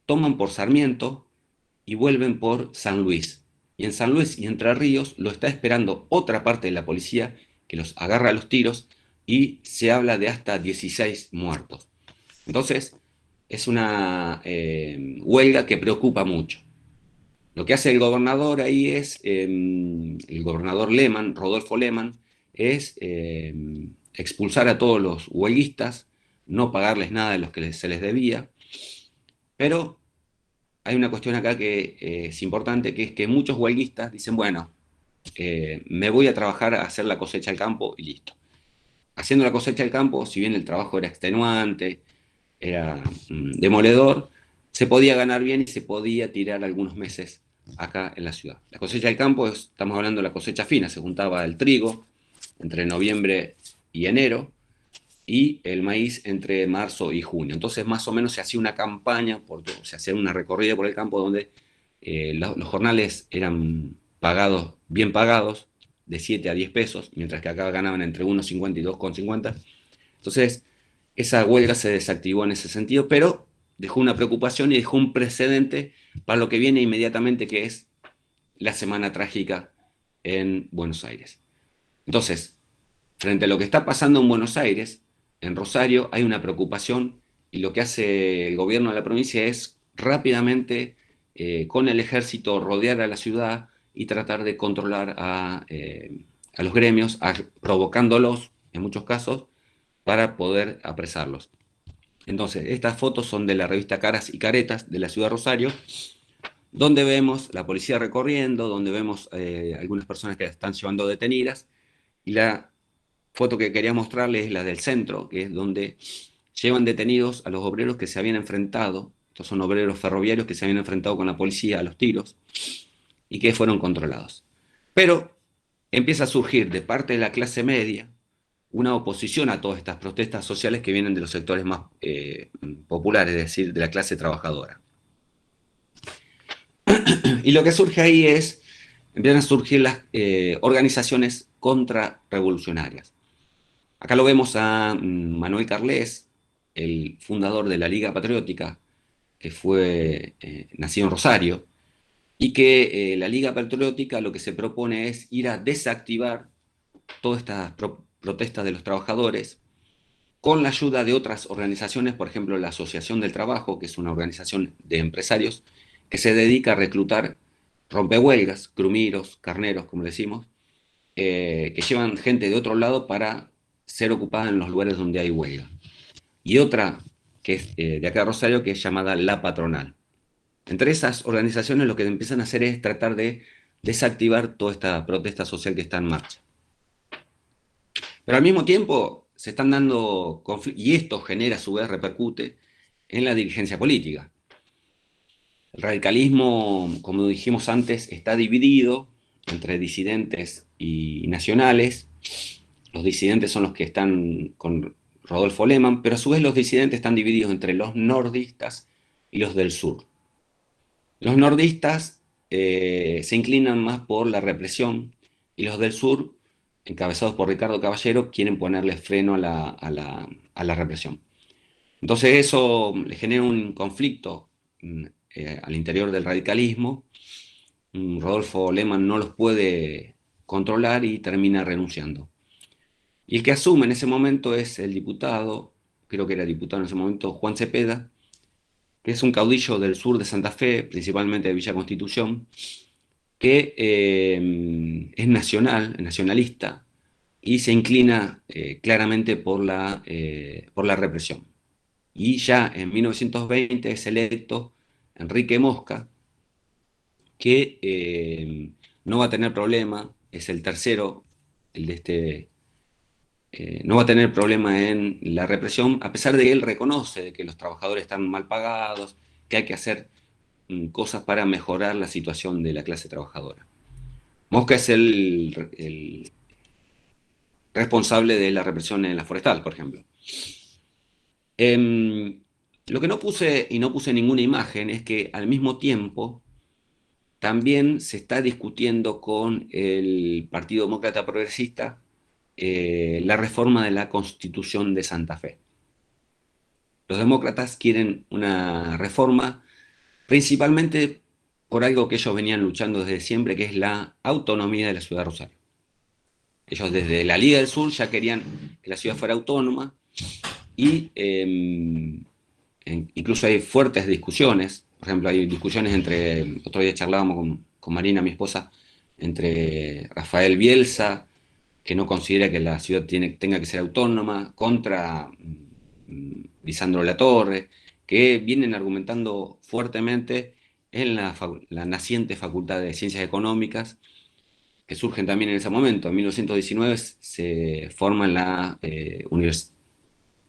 Toman por Sarmiento y vuelven por San Luis. Y en San Luis y Entre Ríos lo está esperando otra parte de la policía que los agarra a los tiros y se habla de hasta 16 muertos. Entonces, es una huelga que preocupa mucho. Lo que hace el gobernador ahí es, el gobernador Lehmann, Rodolfo Lehmann, es expulsar a todos los huelguistas, no pagarles nada de los que se les debía, pero hay una cuestión acá que es importante, que es que muchos huelguistas dicen, bueno, me voy a trabajar a hacer la cosecha al campo y listo. Haciendo la cosecha al campo, si bien el trabajo era extenuante, era demoledor, se podía ganar bien y se podía tirar algunos meses acá en la ciudad. La cosecha del campo, estamos hablando de la cosecha fina, se juntaba el trigo entre noviembre y enero y el maíz entre marzo y junio. Entonces más o menos se hacía una campaña, se hacía una recorrida por el campo donde los jornales eran pagados, bien pagados, de 7 a 10 pesos, mientras que acá ganaban entre 1,50 y 2,50. Entonces, esa huelga se desactivó en ese sentido, pero dejó una preocupación y dejó un precedente para lo que viene inmediatamente, que es la Semana Trágica en Buenos Aires. Entonces, frente a lo que está pasando en Buenos Aires, en Rosario hay una preocupación y lo que hace el gobierno de la provincia es rápidamente, con el ejército, rodear a la ciudad y tratar de controlar a los gremios, provocándolos, en muchos casos, para poder apresarlos. Entonces, estas fotos son de la revista Caras y Caretas de la ciudad de Rosario, donde vemos la policía recorriendo, donde vemos algunas personas que están llevando detenidas, y la foto que quería mostrarles es la del centro, que es donde llevan detenidos a los obreros que se habían enfrentado, estos son obreros ferroviarios que se habían enfrentado con la policía a los tiros, y que fueron controlados. Pero empieza a surgir de parte de la clase media una oposición a todas estas protestas sociales que vienen de los sectores más populares, es decir, de la clase trabajadora. Y lo que surge ahí es, empiezan a surgir las organizaciones contrarrevolucionarias. Acá lo vemos a Manuel Carles, el fundador de la Liga Patriótica, que fue nacido en Rosario, y que la Liga Patriótica lo que se propone es ir a desactivar todas estas protestas de los trabajadores con la ayuda de otras organizaciones, por ejemplo la Asociación del Trabajo, que es una organización de empresarios que se dedica a reclutar rompehuelgas, grumiros, carneros, como decimos, que llevan gente de otro lado para ser ocupada en los lugares donde hay huelga. Y otra, que es de acá de Rosario, que es llamada La Patronal. Entre esas organizaciones lo que empiezan a hacer es tratar de desactivar toda esta protesta social que está en marcha. Pero al mismo tiempo se están dando conflictos, y esto genera a su vez, repercute en la dirigencia política. El radicalismo, como dijimos antes, está dividido entre disidentes y nacionales. Los disidentes son los que están con Rodolfo Lehmann, pero a su vez los disidentes están divididos entre los nordistas y los del sur. Los nordistas se inclinan más por la represión y los del sur, encabezados por Ricardo Caballero, quieren ponerle freno a la represión. Entonces eso le genera un conflicto al interior del radicalismo. Rodolfo Lehmann no los puede controlar y termina renunciando. Y el que asume en ese momento es el diputado, creo que era diputado en ese momento, Juan Cepeda, que es un caudillo del sur de Santa Fe, principalmente de Villa Constitución, que es nacionalista, y se inclina claramente por la represión. Y ya en 1920 es electo Enrique Mosca, que no va a tener problema, es el tercero, el de este, no va a tener problema en la represión, a pesar de que él reconoce de que los trabajadores están mal pagados, que hay que hacer cosas para mejorar la situación de la clase trabajadora. Mosca es el responsable de la represión en la forestal, por ejemplo. Lo que no puse, y no puse ninguna imagen, es que al mismo tiempo también se está discutiendo con el Partido Demócrata Progresista la reforma de la Constitución de Santa Fe. Los demócratas quieren una reforma principalmente por algo que ellos venían luchando desde siempre, que es la autonomía de la ciudad de Rosario. Ellos desde la Liga del Sur ya querían que la ciudad fuera autónoma y incluso hay fuertes discusiones. Por ejemplo, hay discusiones entre, otro día charlábamos con Marina, mi esposa, entre Rafael Bielsa, que no considera que la ciudad tenga que ser autónoma, contra Lisandro Latorre, que vienen argumentando fuertemente en la naciente Facultad de Ciencias Económicas, que surgen también en ese momento. En 1919 se forma la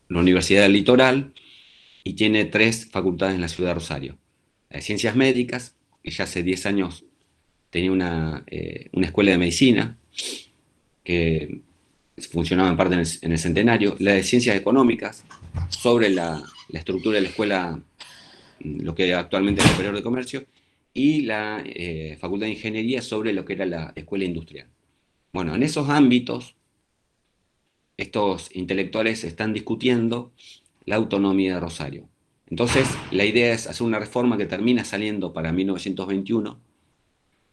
Universidad del Litoral y tiene 3 facultades en la ciudad de Rosario. La de Ciencias Médicas, que ya hace 10 años tenía una escuela de medicina, que funcionaba en parte en el centenario, la de Ciencias Económicas, sobre la estructura de la escuela, lo que actualmente es el Superior de Comercio, y la Facultad de Ingeniería sobre lo que era la Escuela Industrial. Bueno, en esos ámbitos, estos intelectuales están discutiendo la autonomía de Rosario. Entonces, la idea es hacer una reforma que termina saliendo para 1921,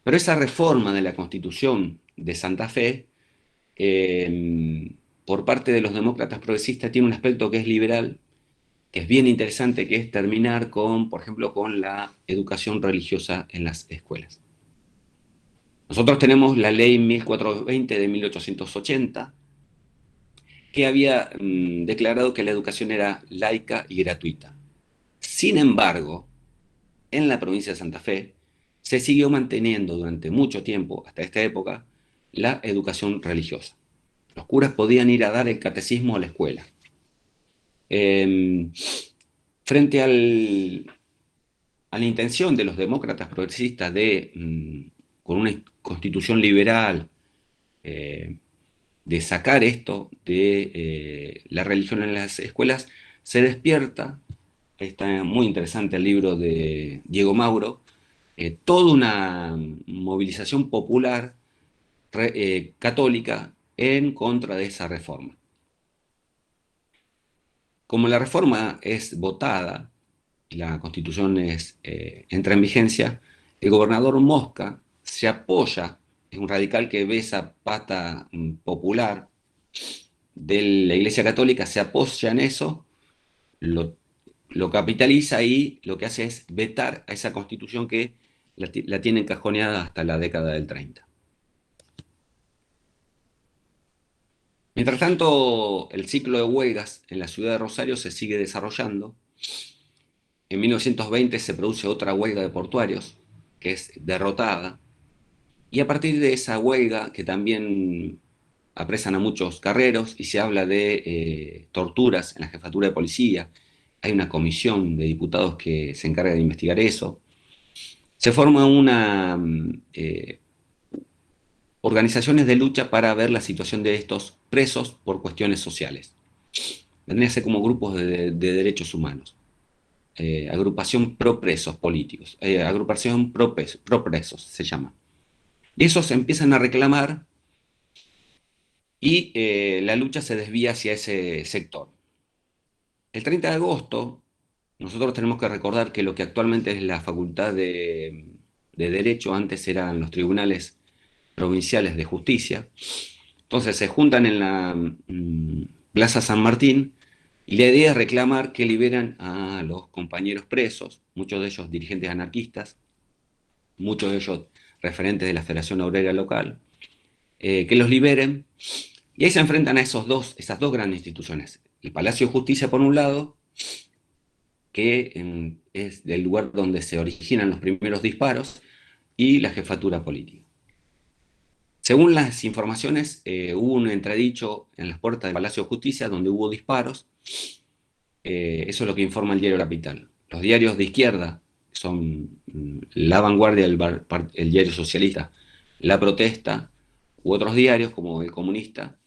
pero esa reforma de la Constitución de Santa Fe, por parte de los demócratas progresistas, tiene un aspecto que es liberal, que es bien interesante, que es terminar con, por ejemplo, con la educación religiosa en las escuelas. Nosotros tenemos la ley 1420 de 1880, que había declarado que la educación era laica y gratuita. Sin embargo, en la provincia de Santa Fe se siguió manteniendo durante mucho tiempo, hasta esta época, la educación religiosa. Los curas podían ir a dar el catecismo a la escuela. Frente a la intención de los demócratas progresistas de, con una constitución liberal, de sacar esto de la religión en las escuelas, se despierta, está muy interesante el libro de Diego Mauro, toda una movilización popular católica en contra de esa reforma. Como la reforma es votada y la Constitución entra en vigencia, el gobernador Mosca se apoya, es un radical que ve esa pata popular de la Iglesia Católica, se apoya en eso, lo capitaliza y lo que hace es vetar a esa constitución que la tiene encajoneada hasta la década del 30. Mientras tanto, el ciclo de huelgas en la ciudad de Rosario se sigue desarrollando. En 1920 se produce otra huelga de portuarios, que es derrotada, y a partir de esa huelga, que también apresan a muchos carreros y se habla de torturas en la jefatura de policía, hay una comisión de diputados que se encarga de investigar eso, se forman organizaciones de lucha para ver la situación de estos presos por cuestiones sociales. Vendría a ser como grupos de derechos humanos. Agrupación pro presos políticos, agrupación pro presos se llama. Y esos empiezan a reclamar y la lucha se desvía hacia ese sector. El 30 de agosto, nosotros tenemos que recordar que lo que actualmente es la Facultad de Derecho, antes eran los tribunales provinciales de justicia. Entonces se juntan en la Plaza San Martín y la idea es reclamar que liberan a los compañeros presos, muchos de ellos dirigentes anarquistas, muchos de ellos referentes de la Federación Obrera Local, que los liberen. Y ahí se enfrentan a esas dos grandes instituciones. El Palacio de Justicia, por un lado, que es el lugar donde se originan los primeros disparos, y la jefatura política. Según las informaciones, hubo un entredicho en las puertas del Palacio de Justicia donde hubo disparos. Eso es lo que informa el diario Capital. Los diarios de izquierda son La Vanguardia, el diario socialista, La Protesta, u otros diarios como El Comunista.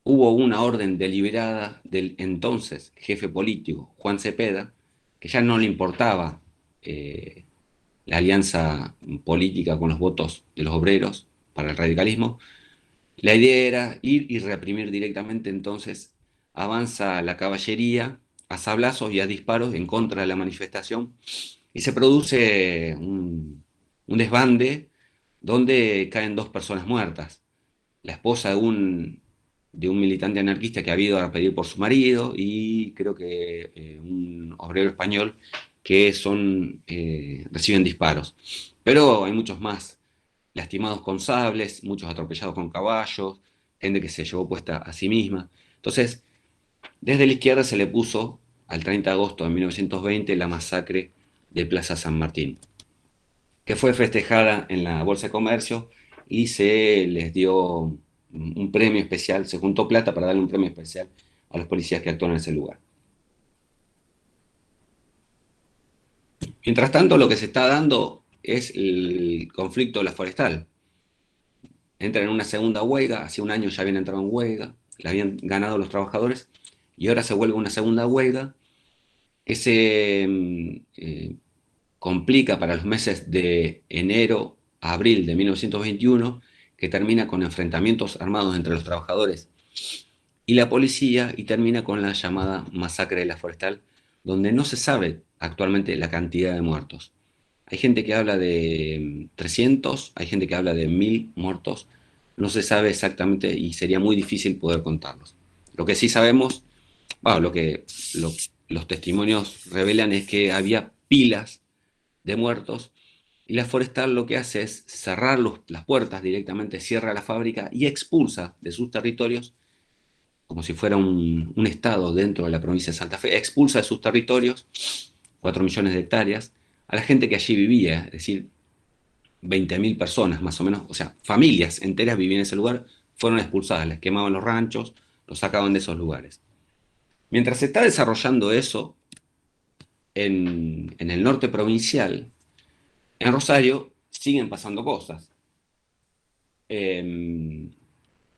Hubo una orden deliberada del entonces jefe político, Juan Cepeda, que ya no le importaba la alianza política con los votos de los obreros para el radicalismo. La idea era ir y reprimir directamente. Entonces avanza la caballería a sablazos y a disparos en contra de la manifestación y se produce un desbande donde caen 2 personas muertas. La esposa de un militante anarquista que había ido a pedir por su marido y creo que un obrero español que reciben disparos. Pero hay muchos más lastimados con sables, muchos atropellados con caballos, gente que se llevó puesta a sí misma. Entonces, desde la izquierda se le puso al 30 de agosto de 1920 la masacre de Plaza San Martín, que fue festejada en la Bolsa de Comercio y se les dio un premio especial, se juntó plata para darle un premio especial a los policías que actuaron en ese lugar. Mientras tanto, lo que se está dando es el conflicto de la forestal. Entran en una segunda huelga, hace un año ya habían entrado en huelga, la habían ganado los trabajadores, y ahora se vuelve una segunda huelga que se complica para los meses de enero a abril de 1921, que termina con enfrentamientos armados entre los trabajadores y la policía, y termina con la llamada masacre de la forestal, donde no se sabe actualmente la cantidad de muertos. Hay gente que habla de 300, hay gente que habla de 1000 muertos, no se sabe exactamente y sería muy difícil poder contarlos. Lo que sí sabemos, lo que los testimonios revelan es que había pilas de muertos y la forestal lo que hace es cerrar las puertas directamente, cierra la fábrica y expulsa de sus territorios, como si fuera un estado dentro de la provincia de Santa Fe, expulsa de sus territorios 4 millones de hectáreas a la gente que allí vivía, es decir, 20.000 personas más o menos, o sea, familias enteras vivían en ese lugar, fueron expulsadas, les quemaban los ranchos, los sacaban de esos lugares. Mientras se está desarrollando eso, en el norte provincial, en Rosario, siguen pasando cosas. En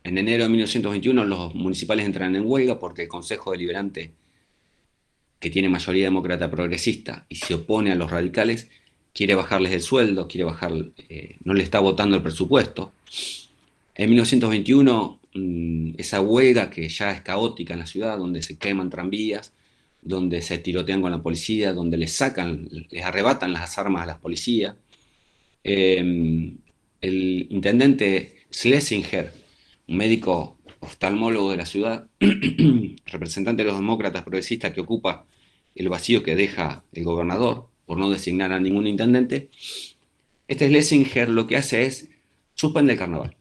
enero de 1921 los municipales entran en huelga porque el Consejo Deliberante, que tiene mayoría demócrata progresista y se opone a los radicales, quiere bajarles el sueldo, no le está votando el presupuesto. En 1921, esa huelga que ya es caótica en la ciudad, donde se queman tranvías, donde se tirotean con la policía, donde les arrebatan las armas a la policía. El intendente Schlesinger, un médico oftalmólogo de la ciudad, representante de los demócratas progresistas, que ocupa el vacío que deja el gobernador por no designar a ningún intendente, este Schlesinger lo que hace es suspender el carnaval.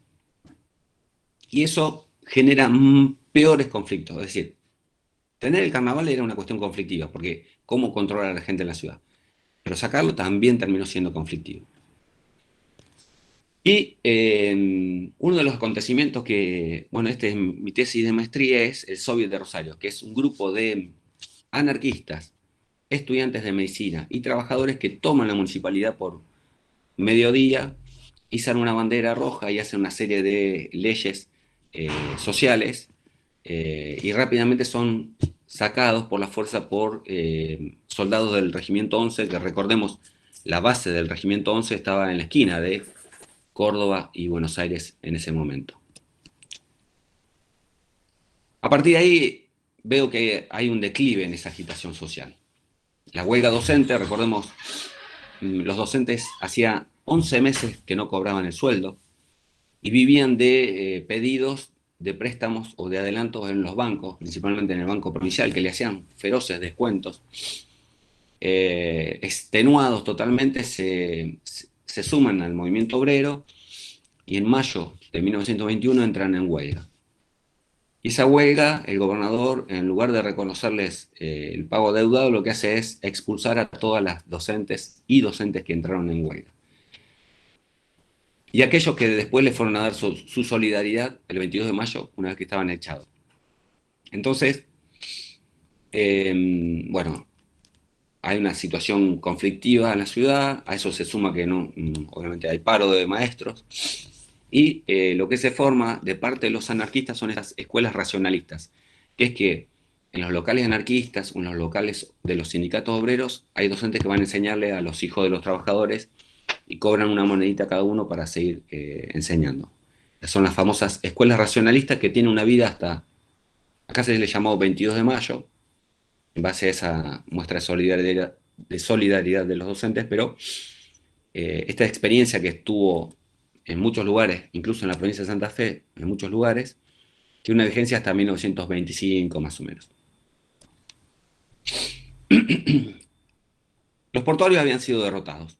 Y eso genera peores conflictos. Es decir, tener el carnaval era una cuestión conflictiva, porque cómo controlar a la gente en la ciudad. Pero sacarlo también terminó siendo conflictivo. Y uno de los acontecimientos que, bueno, este es mi tesis de maestría, es el Soviet de Rosario, que es un grupo de anarquistas, estudiantes de medicina y trabajadores que toman la municipalidad por mediodía, izan una bandera roja y hacen una serie de leyes sociales, y rápidamente son sacados por la fuerza por soldados del Regimiento 11, que recordemos, la base del Regimiento 11 estaba en la esquina de Córdoba y Buenos Aires en ese momento. A partir de ahí veo que hay un declive en esa agitación social. La huelga docente, recordemos, los docentes hacía 11 meses que no cobraban el sueldo y vivían de pedidos de préstamos o de adelantos en los bancos, principalmente en el Banco Provincial, que le hacían feroces descuentos. Extenuados totalmente, se suman al movimiento obrero y en mayo de 1921 entran en huelga. Y esa huelga, el gobernador, en lugar de reconocerles el pago adeudado, lo que hace es expulsar a todas las docentes y docentes que entraron en huelga. Y aquellos que después le fueron a dar su solidaridad el 22 de mayo, una vez que estaban echados. Entonces, bueno, hay una situación conflictiva en la ciudad, a eso se suma que no, obviamente hay paro de maestros, y lo que se forma de parte de los anarquistas son esas escuelas racionalistas, que es que en los locales anarquistas o en los locales de los sindicatos obreros hay docentes que van a enseñarle a los hijos de los trabajadores y cobran una monedita cada uno para seguir enseñando. Son las famosas escuelas racionalistas que tienen una vida hasta, acá se les llamó 22 de mayo, en base a esa muestra de solidaridad de los docentes, pero esta experiencia que estuvo en muchos lugares, incluso en la provincia de Santa Fe, en muchos lugares, tiene una vigencia hasta 1925 más o menos. Los portuarios habían sido derrotados.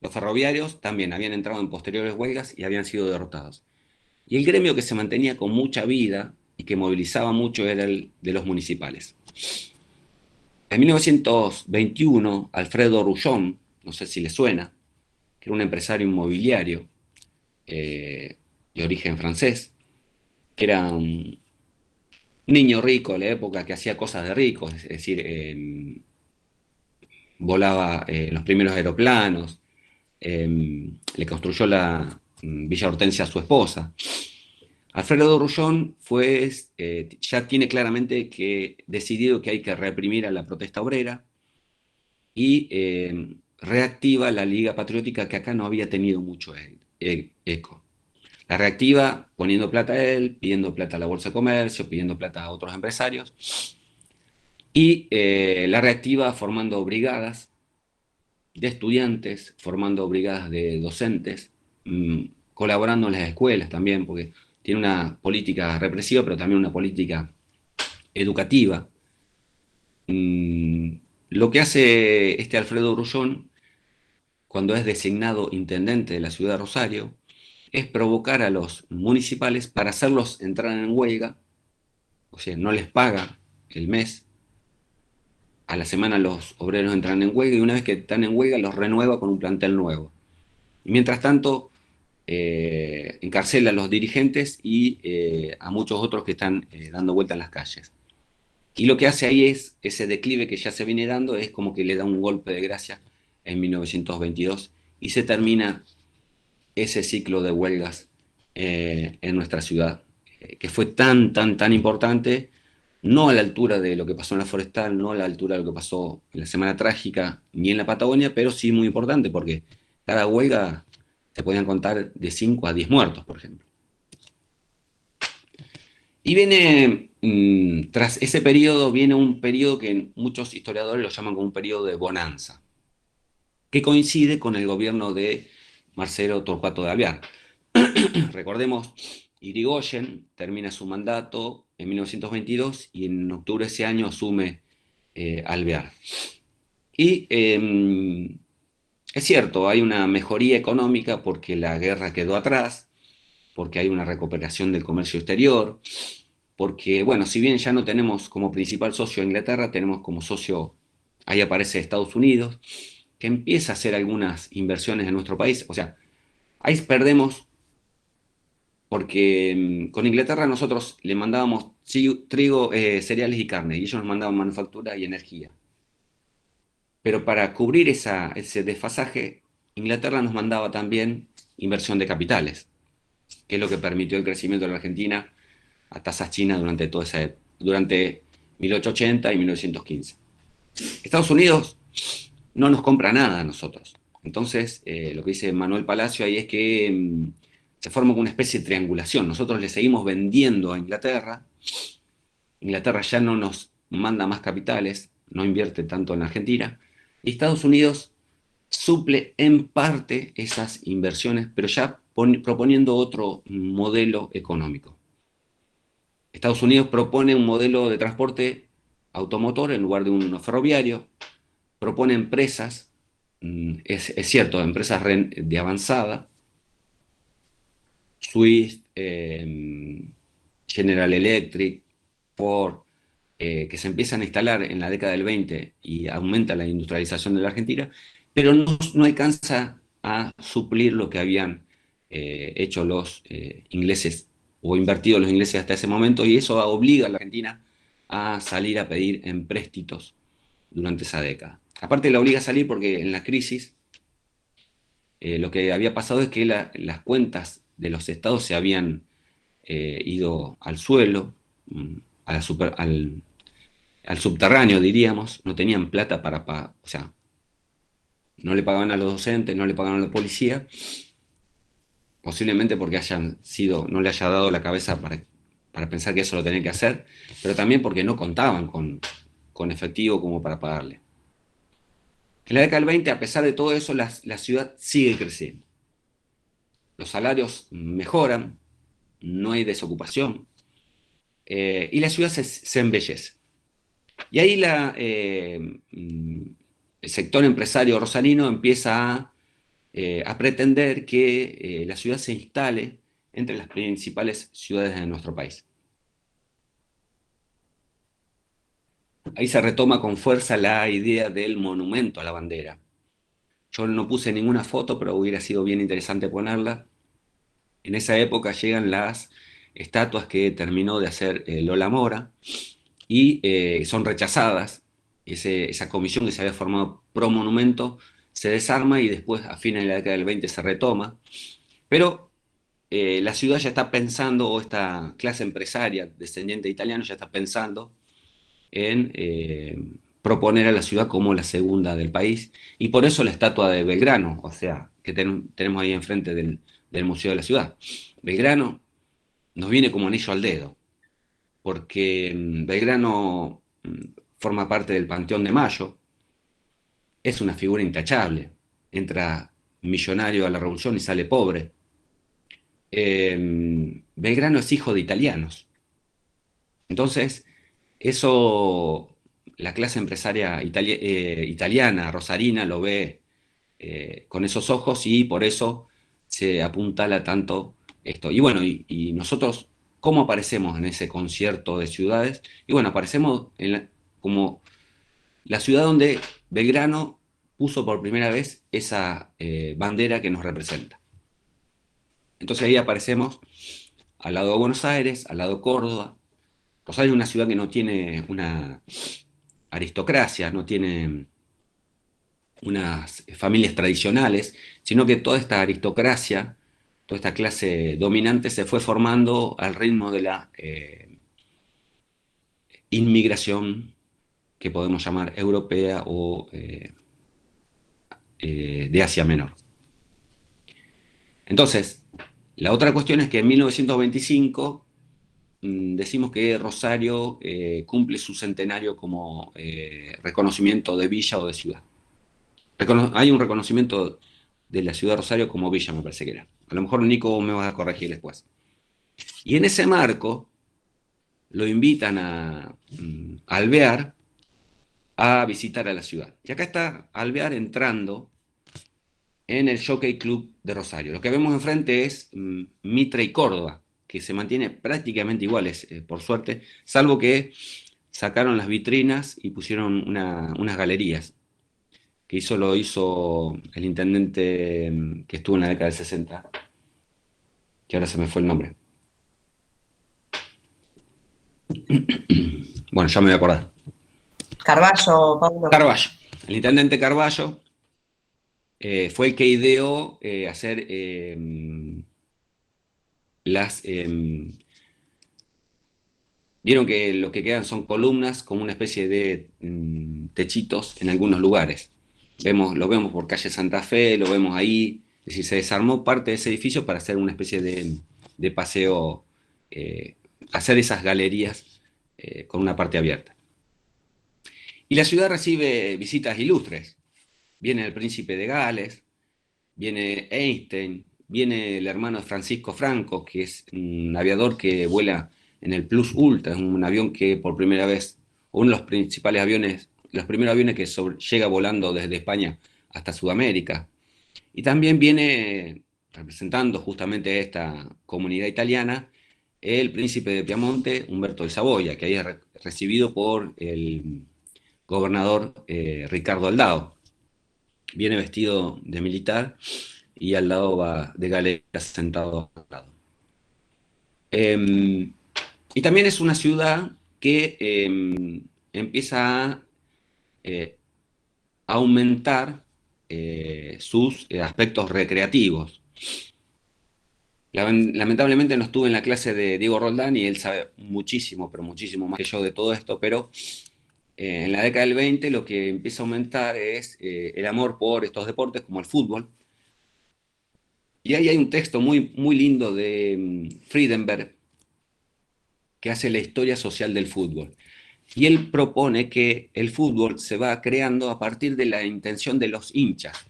Los ferroviarios también habían entrado en posteriores huelgas y habían sido derrotados. Y el gremio que se mantenía con mucha vida y que movilizaba mucho era el de los municipales. En 1921, Alfredo Roujon, no sé si le suena, que era un empresario inmobiliario de origen francés, que era un niño rico de la época que hacía cosas de ricos, es decir, volaba en los primeros aeroplanos, le construyó la Villa Hortensia a su esposa. Alfredo Roujon ya tiene claramente decidido que hay que reprimir a la protesta obrera y reactiva la Liga Patriótica, que acá no había tenido mucho eco. La reactiva poniendo plata a él, pidiendo plata a la Bolsa de Comercio, pidiendo plata a otros empresarios, y la reactiva formando brigadas de estudiantes, formando brigadas de docentes, colaborando en las escuelas también, porque tiene una política represiva, pero también una política educativa. Lo que hace este Alfredo Roujon, cuando es designado intendente de la ciudad de Rosario, es provocar a los municipales para hacerlos entrar en huelga, o sea, no les paga el mes, a la semana los obreros entran en huelga y una vez que están en huelga los renueva con un plantel nuevo. Y mientras tanto, encarcela a los dirigentes y a muchos otros que están dando vuelta en las calles. Y lo que hace ahí es, ese declive que ya se viene dando, es como que le da un golpe de gracia en 1922 y se termina ese ciclo de huelgas en nuestra ciudad, que fue tan importante, no a la altura de lo que pasó en la Forestal, no a la altura de lo que pasó en la Semana Trágica, ni en la Patagonia, pero sí muy importante, porque cada huelga se podían contar de 5 a 10 muertos, por ejemplo. Y viene tras ese periodo viene un periodo que muchos historiadores lo llaman como un periodo de bonanza, que coincide con el gobierno de Marcelo Torcuato de Alvear. Recordemos, Irigoyen termina su mandato en 1922 y en octubre de ese año asume Alvear. Y es cierto, hay una mejoría económica porque la guerra quedó atrás, porque hay una recuperación del comercio exterior, porque, bueno, si bien ya no tenemos como principal socio a Inglaterra, tenemos como socio, ahí aparece Estados Unidos, que empieza a hacer algunas inversiones en nuestro país. O sea, ahí perdemos porque con Inglaterra nosotros le mandábamos trigo, cereales y carne, y ellos nos mandaban manufactura y energía. Pero para cubrir ese desfasaje, Inglaterra nos mandaba también inversión de capitales, que es lo que permitió el crecimiento de la Argentina a tasas chinas durante 1880 y 1915. Estados Unidos no nos compra nada a nosotros. Entonces, lo que dice Manuel Palacio ahí es que se forma como una especie de triangulación. Nosotros le seguimos vendiendo a Inglaterra. Inglaterra ya no nos manda más capitales, no invierte tanto en Argentina. Y Estados Unidos suple en parte esas inversiones, pero ya proponiendo otro modelo económico. Estados Unidos propone un modelo de transporte automotor en lugar de uno ferroviario, propone empresas, es cierto, empresas de avanzada, Swiss, General Electric, Ford, que se empiezan a instalar en la década del 20 y aumenta la industrialización de la Argentina, pero no alcanza a suplir lo que habían hecho los ingleses o invertido los ingleses hasta ese momento, y eso obliga a la Argentina a salir a pedir empréstitos durante esa década. Aparte la obliga a salir porque en la crisis lo que había pasado es que las cuentas de los estados se habían ido al suelo, al subterráneo, diríamos, no tenían plata para pagar, o sea, no le pagaban a los docentes, no le pagaban a la policía, posiblemente porque no le haya dado la cabeza para pensar que eso lo tenían que hacer, pero también porque no contaban con efectivo como para pagarle. En la década del 20, a pesar de todo eso, la ciudad sigue creciendo. Los salarios mejoran, no hay desocupación, y la ciudad se embellece. Y ahí el sector empresario rosarino empieza a pretender que la ciudad se instale entre las principales ciudades de nuestro país. Ahí se retoma con fuerza la idea del monumento a la bandera. Yo no puse ninguna foto, pero hubiera sido bien interesante ponerla. En esa época llegan las estatuas que terminó de hacer Lola Mora y son rechazadas. Esa comisión que se había formado pro monumento se desarma y después, a fines de la década del 20, se retoma. Pero la ciudad ya está pensando, o esta clase empresaria descendiente de italianos ya está pensando en proponer a la ciudad como la segunda del país, y por eso la estatua de Belgrano, o sea, que tenemos ahí enfrente del Museo de la Ciudad. Belgrano nos viene como anillo al dedo, porque Belgrano forma parte del Panteón de Mayo, es una figura intachable, entra millonario a la revolución y sale pobre. Belgrano es hijo de italianos. Entonces, eso la clase empresaria italiana, rosarina, lo ve con esos ojos, y por eso se apuntala tanto esto. Y bueno, y nosotros, ¿cómo aparecemos en ese concierto de ciudades? Y bueno, aparecemos como la ciudad donde Belgrano puso por primera vez esa bandera que nos representa. Entonces ahí aparecemos al lado de Buenos Aires, al lado de Córdoba. Rosario es una ciudad que no tiene una aristocracia, no tiene unas familias tradicionales, sino que toda esta aristocracia, toda esta clase dominante se fue formando al ritmo de la inmigración que podemos llamar europea o de Asia Menor. Entonces, la otra cuestión es que en 1925 decimos que Rosario cumple su centenario como reconocimiento de villa o de ciudad. Hay un reconocimiento de la ciudad de Rosario como villa, me parece que era. A lo mejor Nico me va a corregir después. Y en ese marco lo invitan a Alvear a visitar a la ciudad. Y acá está Alvear entrando en el Jockey Club de Rosario. Lo que vemos enfrente es Mitre y Córdoba, que se mantiene prácticamente iguales, por suerte, salvo que sacaron las vitrinas y pusieron unas galerías, que lo hizo el intendente que estuvo en la década del 60, que ahora se me fue el nombre. Bueno, ya me voy a acordar. Carballo, Pablo. Carballo. El intendente Carballo fue el que ideó hacer vieron que lo que quedan son columnas como una especie de techitos en algunos lugares. Lo vemos por calle Santa Fe, lo vemos ahí. Es decir, se desarmó parte de ese edificio para hacer una especie de paseo, hacer esas galerías con una parte abierta. Y la ciudad recibe visitas ilustres. Viene el príncipe de Gales, viene Einstein, viene el hermano de Francisco Franco, que es un aviador que vuela en el Plus Ultra, es un avión que por primera vez, uno de los principales aviones, los primeros aviones que llega volando desde España hasta Sudamérica. Y también viene, representando justamente esta comunidad italiana, el príncipe de Piamonte, Humberto de Saboya, que ahí es recibido por el gobernador Ricardo Aldao. Viene vestido de militar y al lado va de galera sentado al lado. Y también es una ciudad que empieza a aumentar sus aspectos recreativos. Lamentablemente no estuve en la clase de Diego Roldán y él sabe muchísimo, pero muchísimo más que yo de todo esto, pero en la década del 20 lo que empieza a aumentar es el amor por estos deportes como el fútbol. Y ahí hay un texto muy, muy lindo de Friedenberg que hace la historia social del fútbol. Y él propone que el fútbol se va creando a partir de la intención de los hinchas.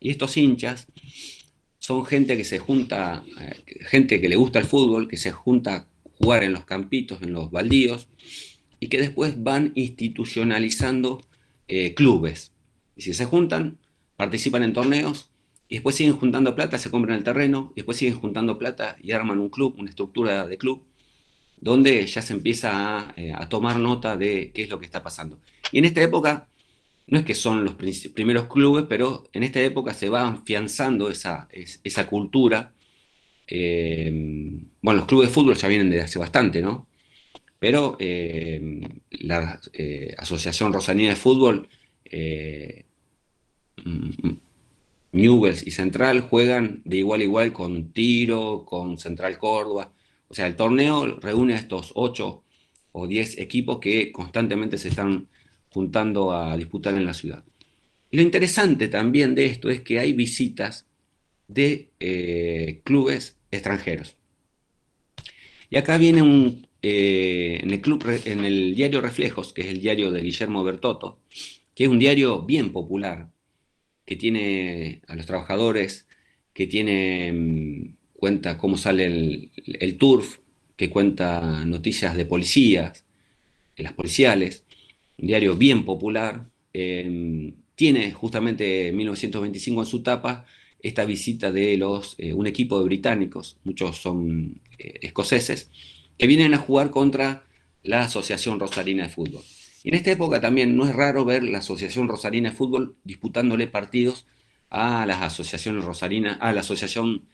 Y estos hinchas son gente que se junta, gente que le gusta el fútbol, que se junta a jugar en los campitos, en los baldíos, y que después van institucionalizando clubes. Y si se juntan, participan en torneos, y después siguen juntando plata, se compran el terreno, y después siguen juntando plata y arman un club, una estructura de club, donde ya se empieza a tomar nota de qué es lo que está pasando. Y en esta época, no es que son los primeros clubes, pero en esta época se va afianzando esa cultura. Bueno, los clubes de fútbol ya vienen desde hace bastante, ¿no? Pero la Asociación Rosarina de Fútbol, Newell's y Central juegan de igual a igual con Tiro, con Central Córdoba. O sea, el torneo reúne a estos 8 o 10 equipos que constantemente se están juntando a disputar en la ciudad. Y lo interesante también de esto es que hay visitas de clubes extranjeros. Y acá viene en el diario Reflejos, que es el diario de Guillermo Bertotto, que es un diario bien popular, que tiene a los trabajadores, que cuenta cómo sale el turf, que cuenta noticias de policías, de las policiales, un diario bien popular. Tiene justamente en 1925 en su tapa esta visita de un equipo de británicos, muchos son escoceses, que vienen a jugar contra la Asociación Rosarina de Fútbol. Y en esta época también no es raro ver la Asociación Rosarina de Fútbol disputándole partidos a las asociaciones rosarinas, a la Asociación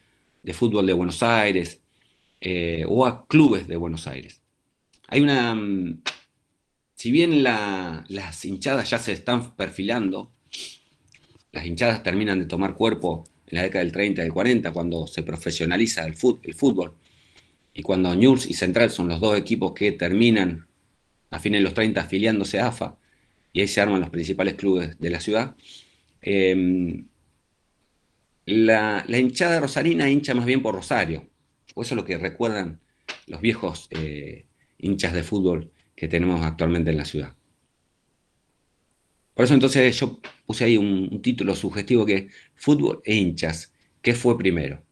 de Fútbol de Buenos Aires o a clubes de Buenos Aires. Hay si bien las hinchadas ya se están perfilando, las hinchadas terminan de tomar cuerpo en la década del 30 y del 40, cuando se profesionaliza el fútbol, y cuando Newell's y Central son los dos equipos que terminan a fines de los 30 afiliándose a AFA, y ahí se arman los principales clubes de la ciudad. La hinchada rosarina hincha más bien por Rosario, o eso es lo que recuerdan los viejos hinchas de fútbol que tenemos actualmente en la ciudad. Por eso entonces yo puse ahí un título sugestivo que es Fútbol e hinchas, ¿qué fue primero?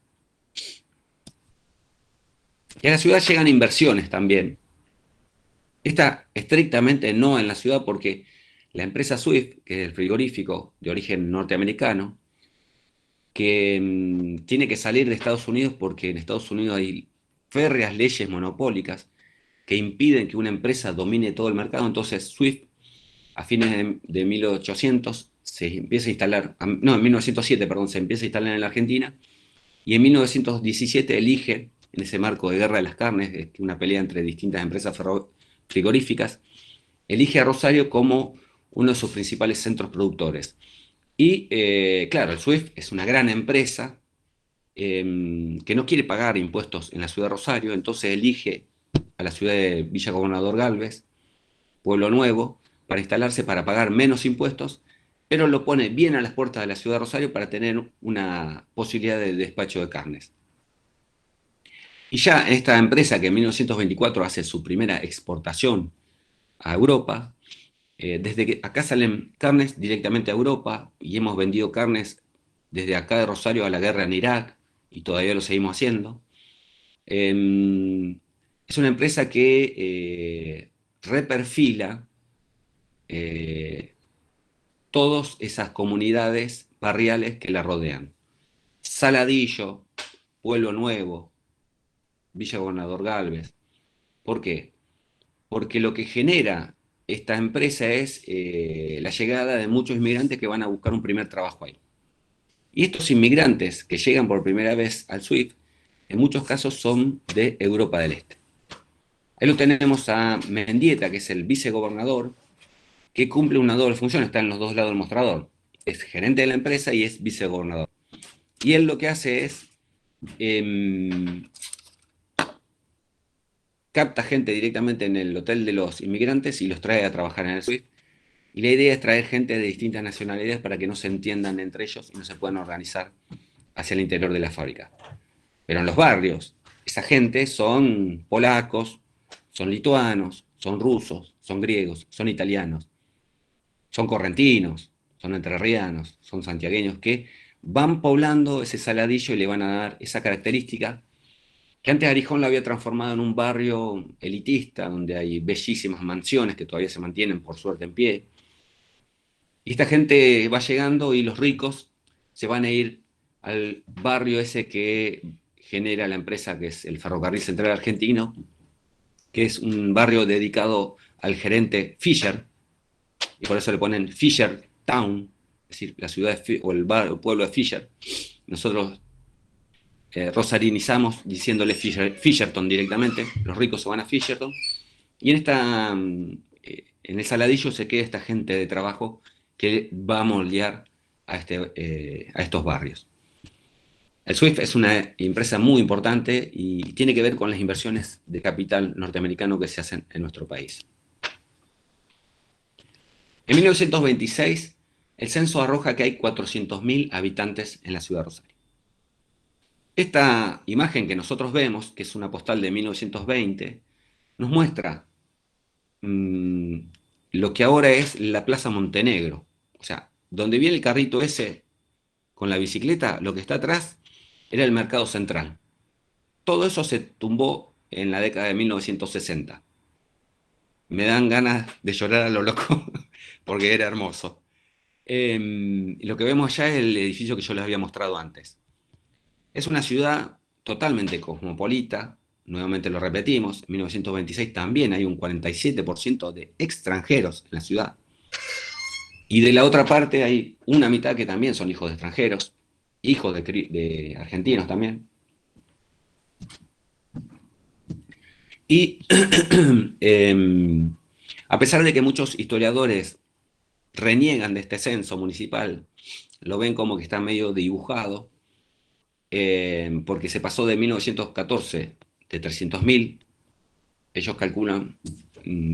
Y a la ciudad llegan inversiones también. Esta estrictamente no en la ciudad porque la empresa Swift, que es el frigorífico de origen norteamericano, que tiene que salir de Estados Unidos porque en Estados Unidos hay férreas leyes monopólicas que impiden que una empresa domine todo el mercado. Entonces Swift, a fines de 1800, se empieza a instalar, no, en 1907, perdón, se empieza a instalar en la Argentina, y en 1917 elige, en ese marco de guerra de las carnes, una pelea entre distintas empresas frigoríficas, elige a Rosario como uno de sus principales centros productores. Y claro, el Swift es una gran empresa que no quiere pagar impuestos en la ciudad de Rosario, entonces elige a la ciudad de Villa Gobernador Galvez, Pueblo Nuevo, para instalarse, para pagar menos impuestos, pero lo pone bien a las puertas de la ciudad de Rosario para tener una posibilidad de despacho de carnes. Y ya esta empresa que en 1924 hace su primera exportación a Europa, desde que acá salen carnes directamente a Europa y hemos vendido carnes desde acá de Rosario a la guerra en Irak y todavía lo seguimos haciendo. Es una empresa que reperfila todas esas comunidades barriales que la rodean. Saladillo, Pueblo Nuevo, Villa Gobernador Galvez. ¿Por qué? Porque lo que genera esta empresa es la llegada de muchos inmigrantes que van a buscar un primer trabajo ahí. Y estos inmigrantes que llegan por primera vez al Swift, en muchos casos son de Europa del Este. Ahí lo tenemos a Mendieta, que es el vicegobernador, que cumple una doble función, está en los dos lados del mostrador. Es gerente de la empresa y es vicegobernador. Y él lo que hace es capta gente directamente en el hotel de los inmigrantes y los trae a trabajar en el Swift. Y la idea es traer gente de distintas nacionalidades para que no se entiendan entre ellos y no se puedan organizar hacia el interior de la fábrica. Pero en los barrios, esa gente son polacos, son lituanos, son rusos, son griegos, son italianos, son correntinos, son entrerrianos, son santiagueños, que van poblando ese Saladillo y le van a dar esa característica que antes Arijón la había transformado en un barrio elitista, donde hay bellísimas mansiones que todavía se mantienen, por suerte, en pie. Y esta gente va llegando y los ricos se van a ir al barrio ese que genera la empresa, que es el Ferrocarril Central Argentino, que es un barrio dedicado al gerente Fisher, y por eso le ponen Fisher Town, es decir, la ciudad o el pueblo de Fisher. Nosotros rosarinizamos diciéndole Fisherton directamente, los ricos se van a Fisherton, y en el Saladillo se queda esta gente de trabajo que va a moldear a estos barrios. El Swift es una empresa muy importante y tiene que ver con las inversiones de capital norteamericano que se hacen en nuestro país. En 1926, el censo arroja que hay 400.000 habitantes en la ciudad de Rosario. Esta imagen que nosotros vemos, que es una postal de 1920, nos muestra lo que ahora es la Plaza Montenegro. O sea, donde viene el carrito ese con la bicicleta, lo que está atrás era el Mercado Central. Todo eso se tumbó en la década de 1960. Me dan ganas de llorar a lo loco, porque era hermoso. Lo que vemos allá es el edificio que yo les había mostrado antes. Es una ciudad totalmente cosmopolita, nuevamente lo repetimos, en 1926 también hay un 47% de extranjeros en la ciudad. Y de la otra parte hay una mitad que también son hijos de extranjeros, hijos de argentinos también. Y a pesar de que muchos historiadores reniegan de este censo municipal, lo ven como que está medio dibujado, porque se pasó de 1914 de 300.000, ellos calculan,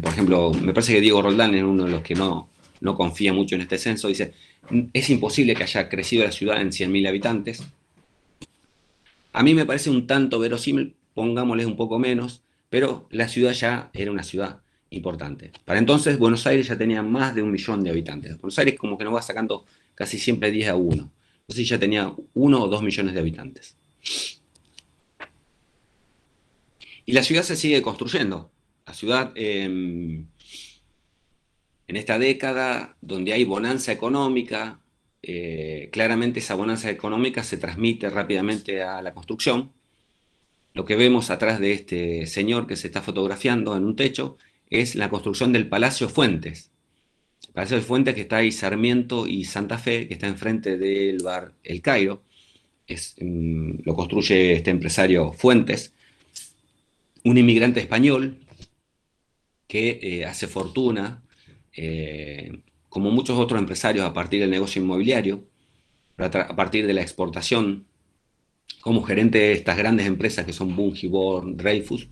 por ejemplo, me parece que Diego Roldán es uno de los que no confía mucho en este censo, dice, es imposible que haya crecido la ciudad en 100.000 habitantes. A mí me parece un tanto verosímil, pongámosle un poco menos, pero la ciudad ya era una ciudad importante. Para entonces Buenos Aires ya tenía más de 1 millón de habitantes. Buenos Aires como que nos va sacando casi siempre 10-1. Entonces ya tenía 1 o 2 millones de habitantes. Y la ciudad se sigue construyendo. La ciudad, en esta década, donde hay bonanza económica, claramente esa bonanza económica se transmite rápidamente a la construcción. Lo que vemos atrás de este señor que se está fotografiando en un techo es la construcción del Palacio Fuentes. El Palacio Fuentes, que está ahí Sarmiento y Santa Fe, que está enfrente del bar El Cairo. Lo construye este empresario Fuentes, un inmigrante español que hace fortuna, como muchos otros empresarios, a partir del negocio inmobiliario, a partir de la exportación, como gerente de estas grandes empresas que son Bunge, Born, Dreyfus,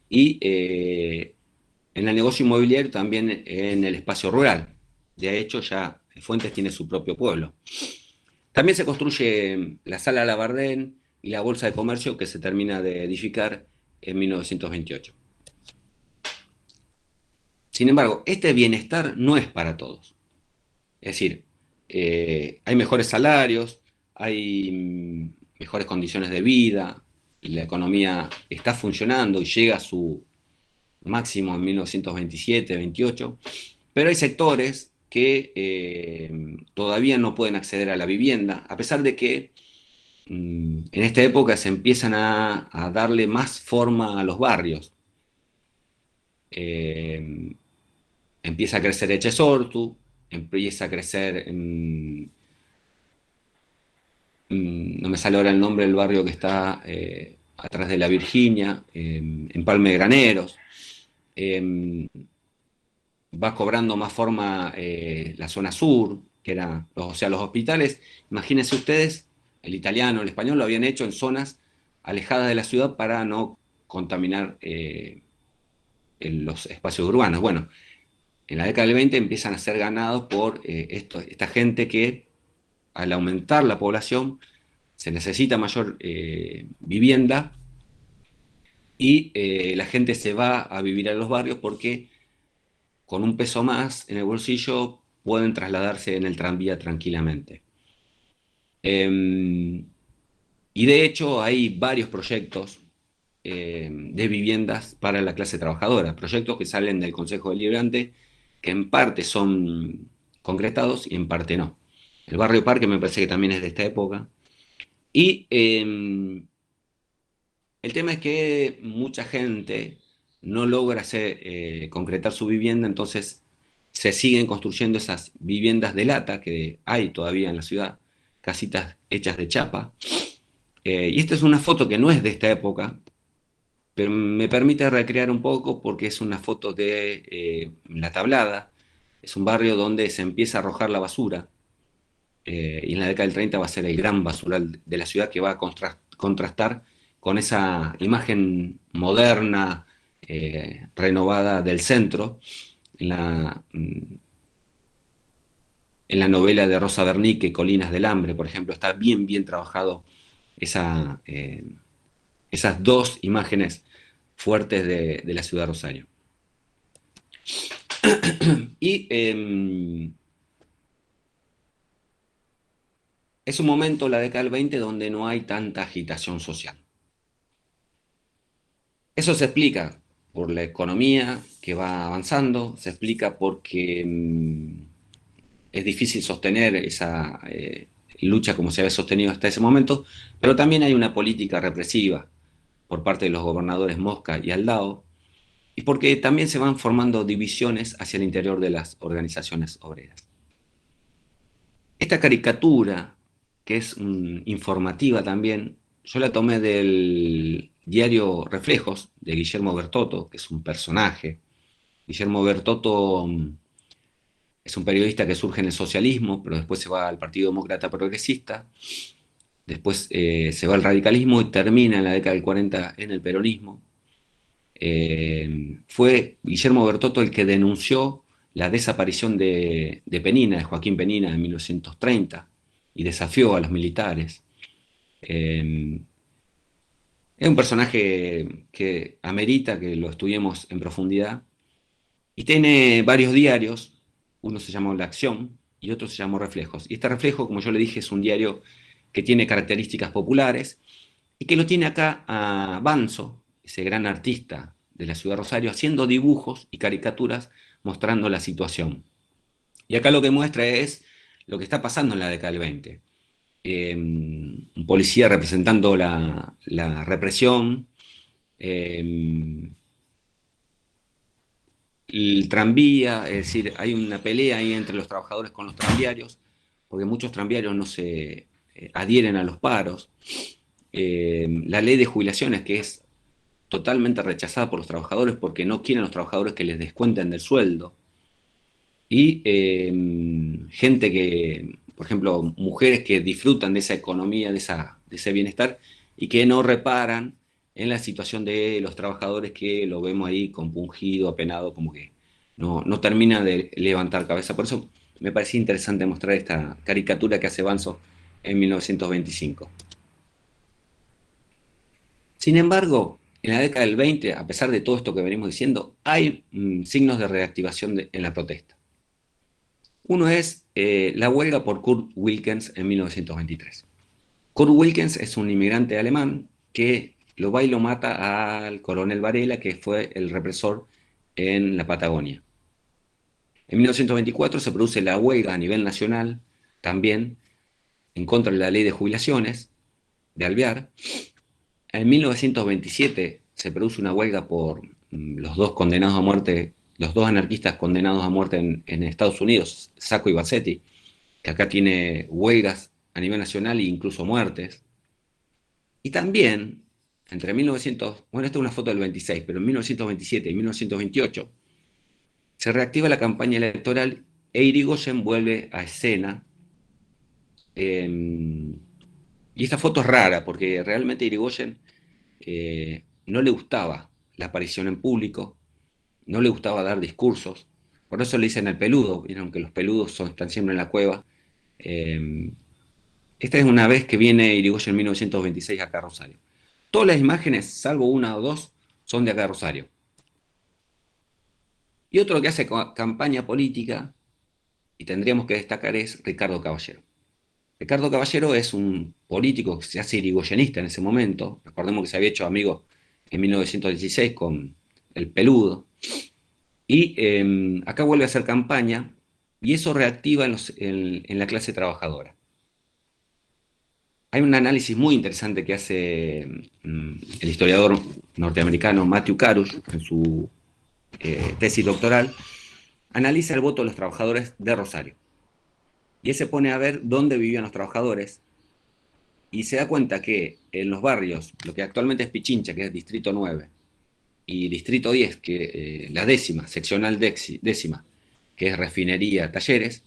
y en el negocio inmobiliario también en el espacio rural. De hecho, ya Fuentes tiene su propio pueblo. También se construye la Sala Labardén y la Bolsa de Comercio, que se termina de edificar en 1928. Sin embargo, este bienestar no es para todos. Es decir, hay mejores salarios, hay mejores condiciones de vida, y la economía está funcionando y llega a su máximo en 1927-28, pero hay sectores que todavía no pueden acceder a la vivienda, a pesar de que en esta época se empiezan a darle más forma a los barrios. Empieza a crecer Echesortu, empieza a crecer, no me sale ahora el nombre del barrio que está atrás de la Virginia, en Palme de Graneros. Va cobrando más forma la zona sur, que era, o sea, los hospitales. Imagínense ustedes, el italiano, el español lo habían hecho en zonas alejadas de la ciudad para no contaminar los espacios urbanos. Bueno, en la década del 20 empiezan a ser ganados por esta gente que, al aumentar la población, se necesita mayor vivienda, y la gente se va a vivir a los barrios porque con un peso más en el bolsillo pueden trasladarse en el tranvía tranquilamente. Y de hecho hay varios proyectos de viviendas para la clase trabajadora, proyectos que salen del Consejo Deliberante, que en parte son concretados y en parte no. El barrio Parque me parece que también es de esta época. Y el tema es que mucha gente no logra concretar su vivienda, entonces se siguen construyendo esas viviendas de lata que hay todavía en la ciudad, casitas hechas de chapa. Y esta es una foto que no es de esta época, pero me permite recrear un poco porque es una foto de La Tablada. Es un barrio donde se empieza a arrojar la basura, y en la década del 30 va a ser el gran basural de la ciudad, que va a contrastar con esa imagen moderna, renovada del centro. En la novela de Rosa Bernique, Colinas del Hambre, por ejemplo, está bien trabajado esas dos imágenes fuertes de la ciudad de Rosario. Y es un momento, la década del 20, donde no hay tanta agitación social. Eso se explica por la economía que va avanzando, se explica porque es difícil sostener esa lucha como se había sostenido hasta ese momento, pero también hay una política represiva por parte de los gobernadores Mosca y Aldao, y porque también se van formando divisiones hacia el interior de las organizaciones obreras. Esta caricatura, que es informativa también, yo la tomé del diario Reflejos, de Guillermo Bertotto, que es un personaje. Guillermo Bertotto es un periodista que surge en el socialismo, pero después se va al Partido Demócrata Progresista, después se va al radicalismo y termina en la década del 40 en el peronismo. Fue Guillermo Bertotto el que denunció la desaparición de Penina, de Joaquín Penina, en 1930, y desafió a los militares. Es un personaje que amerita que lo estudiemos en profundidad y tiene varios diarios, uno se llama La Acción y otro se llama Reflejos. Y este Reflejo, como yo le dije, es un diario que tiene características populares y que lo tiene acá a Banzo, ese gran artista de la ciudad de Rosario, haciendo dibujos y caricaturas mostrando la situación. Y acá lo que muestra es lo que está pasando en la década del 20. Un policía representando la represión, eh, el tranvía, es decir, hay una pelea ahí entre los trabajadores con los tranviarios, porque muchos tranviarios no se adhieren a los paros. La ley de jubilaciones, que es totalmente rechazada por los trabajadores porque no quieren los trabajadores que les descuenten del sueldo. Y gente que, por ejemplo, mujeres que disfrutan de esa economía, de ese bienestar, y que no reparan en la situación de los trabajadores que lo vemos ahí compungido, apenado, como que no termina de levantar cabeza. Por eso me parecía interesante mostrar esta caricatura que hace Banzo en 1925. Sin embargo, en la década del 20, a pesar de todo esto que venimos diciendo, hay signos de reactivación en la protesta. Uno es la huelga por Kurt Wilkens en 1923. Kurt Wilkens es un inmigrante alemán que lo va y lo mata al coronel Varela, que fue el represor en la Patagonia. En 1924 se produce la huelga a nivel nacional, también en contra de la ley de jubilaciones de Alvear. En 1927 se produce una huelga por los dos condenados a muerte, los dos anarquistas condenados a muerte en Estados Unidos, Sacco y Bassetti, que acá tiene huelgas a nivel nacional e incluso muertes. Y también, entre 1900, bueno, esta es una foto del 26, pero en 1927 y 1928, se reactiva la campaña electoral e Irigoyen vuelve a escena. Y esta foto es rara, porque realmente Irigoyen no le gustaba la aparición en público, no le gustaba dar discursos, por eso le dicen el peludo, vieron que los peludos están siempre en la cueva. Esta es una vez que viene Irigoyen en 1926 acá a Rosario. Todas las imágenes, salvo una o dos, son de acá a Rosario. Y otro que hace campaña política, y tendríamos que destacar, es Ricardo Caballero. Ricardo Caballero es un político que se hace irigoyenista en ese momento. Recordemos que se había hecho amigo en 1916 con el peludo. Y acá vuelve a hacer campaña y eso reactiva en la clase trabajadora. Hay un análisis muy interesante que hace el historiador norteamericano Matthew Carush en su tesis doctoral. Analiza el voto de los trabajadores de Rosario. Y él se pone a ver dónde vivían los trabajadores y se da cuenta que en los barrios, lo que actualmente es Pichincha, que es Distrito 9, y Distrito 10, que la décima, seccional décima, que es refinería, talleres,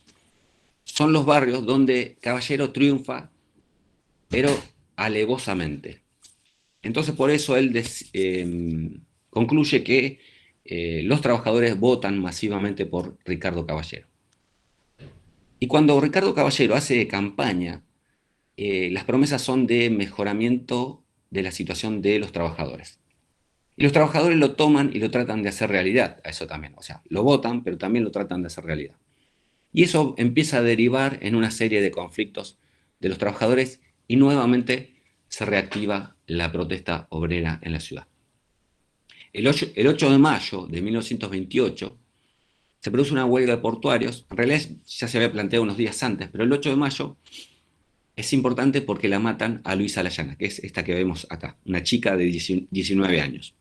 son los barrios donde Caballero triunfa, pero alevosamente. Entonces por eso él concluye que los trabajadores votan masivamente por Ricardo Caballero. Y cuando Ricardo Caballero hace campaña, las promesas son de mejoramiento de la situación de los trabajadores. Y los trabajadores lo toman y lo tratan de hacer realidad, a eso también. O sea, lo votan, pero también lo tratan de hacer realidad. Y eso empieza a derivar en una serie de conflictos de los trabajadores y nuevamente se reactiva la protesta obrera en la ciudad. El 8 de mayo de 1928 se produce una huelga de portuarios. En realidad ya se había planteado unos días antes, pero el 8 de mayo es importante porque la matan a Luisa Layana, que es esta que vemos acá, una chica de 19 años.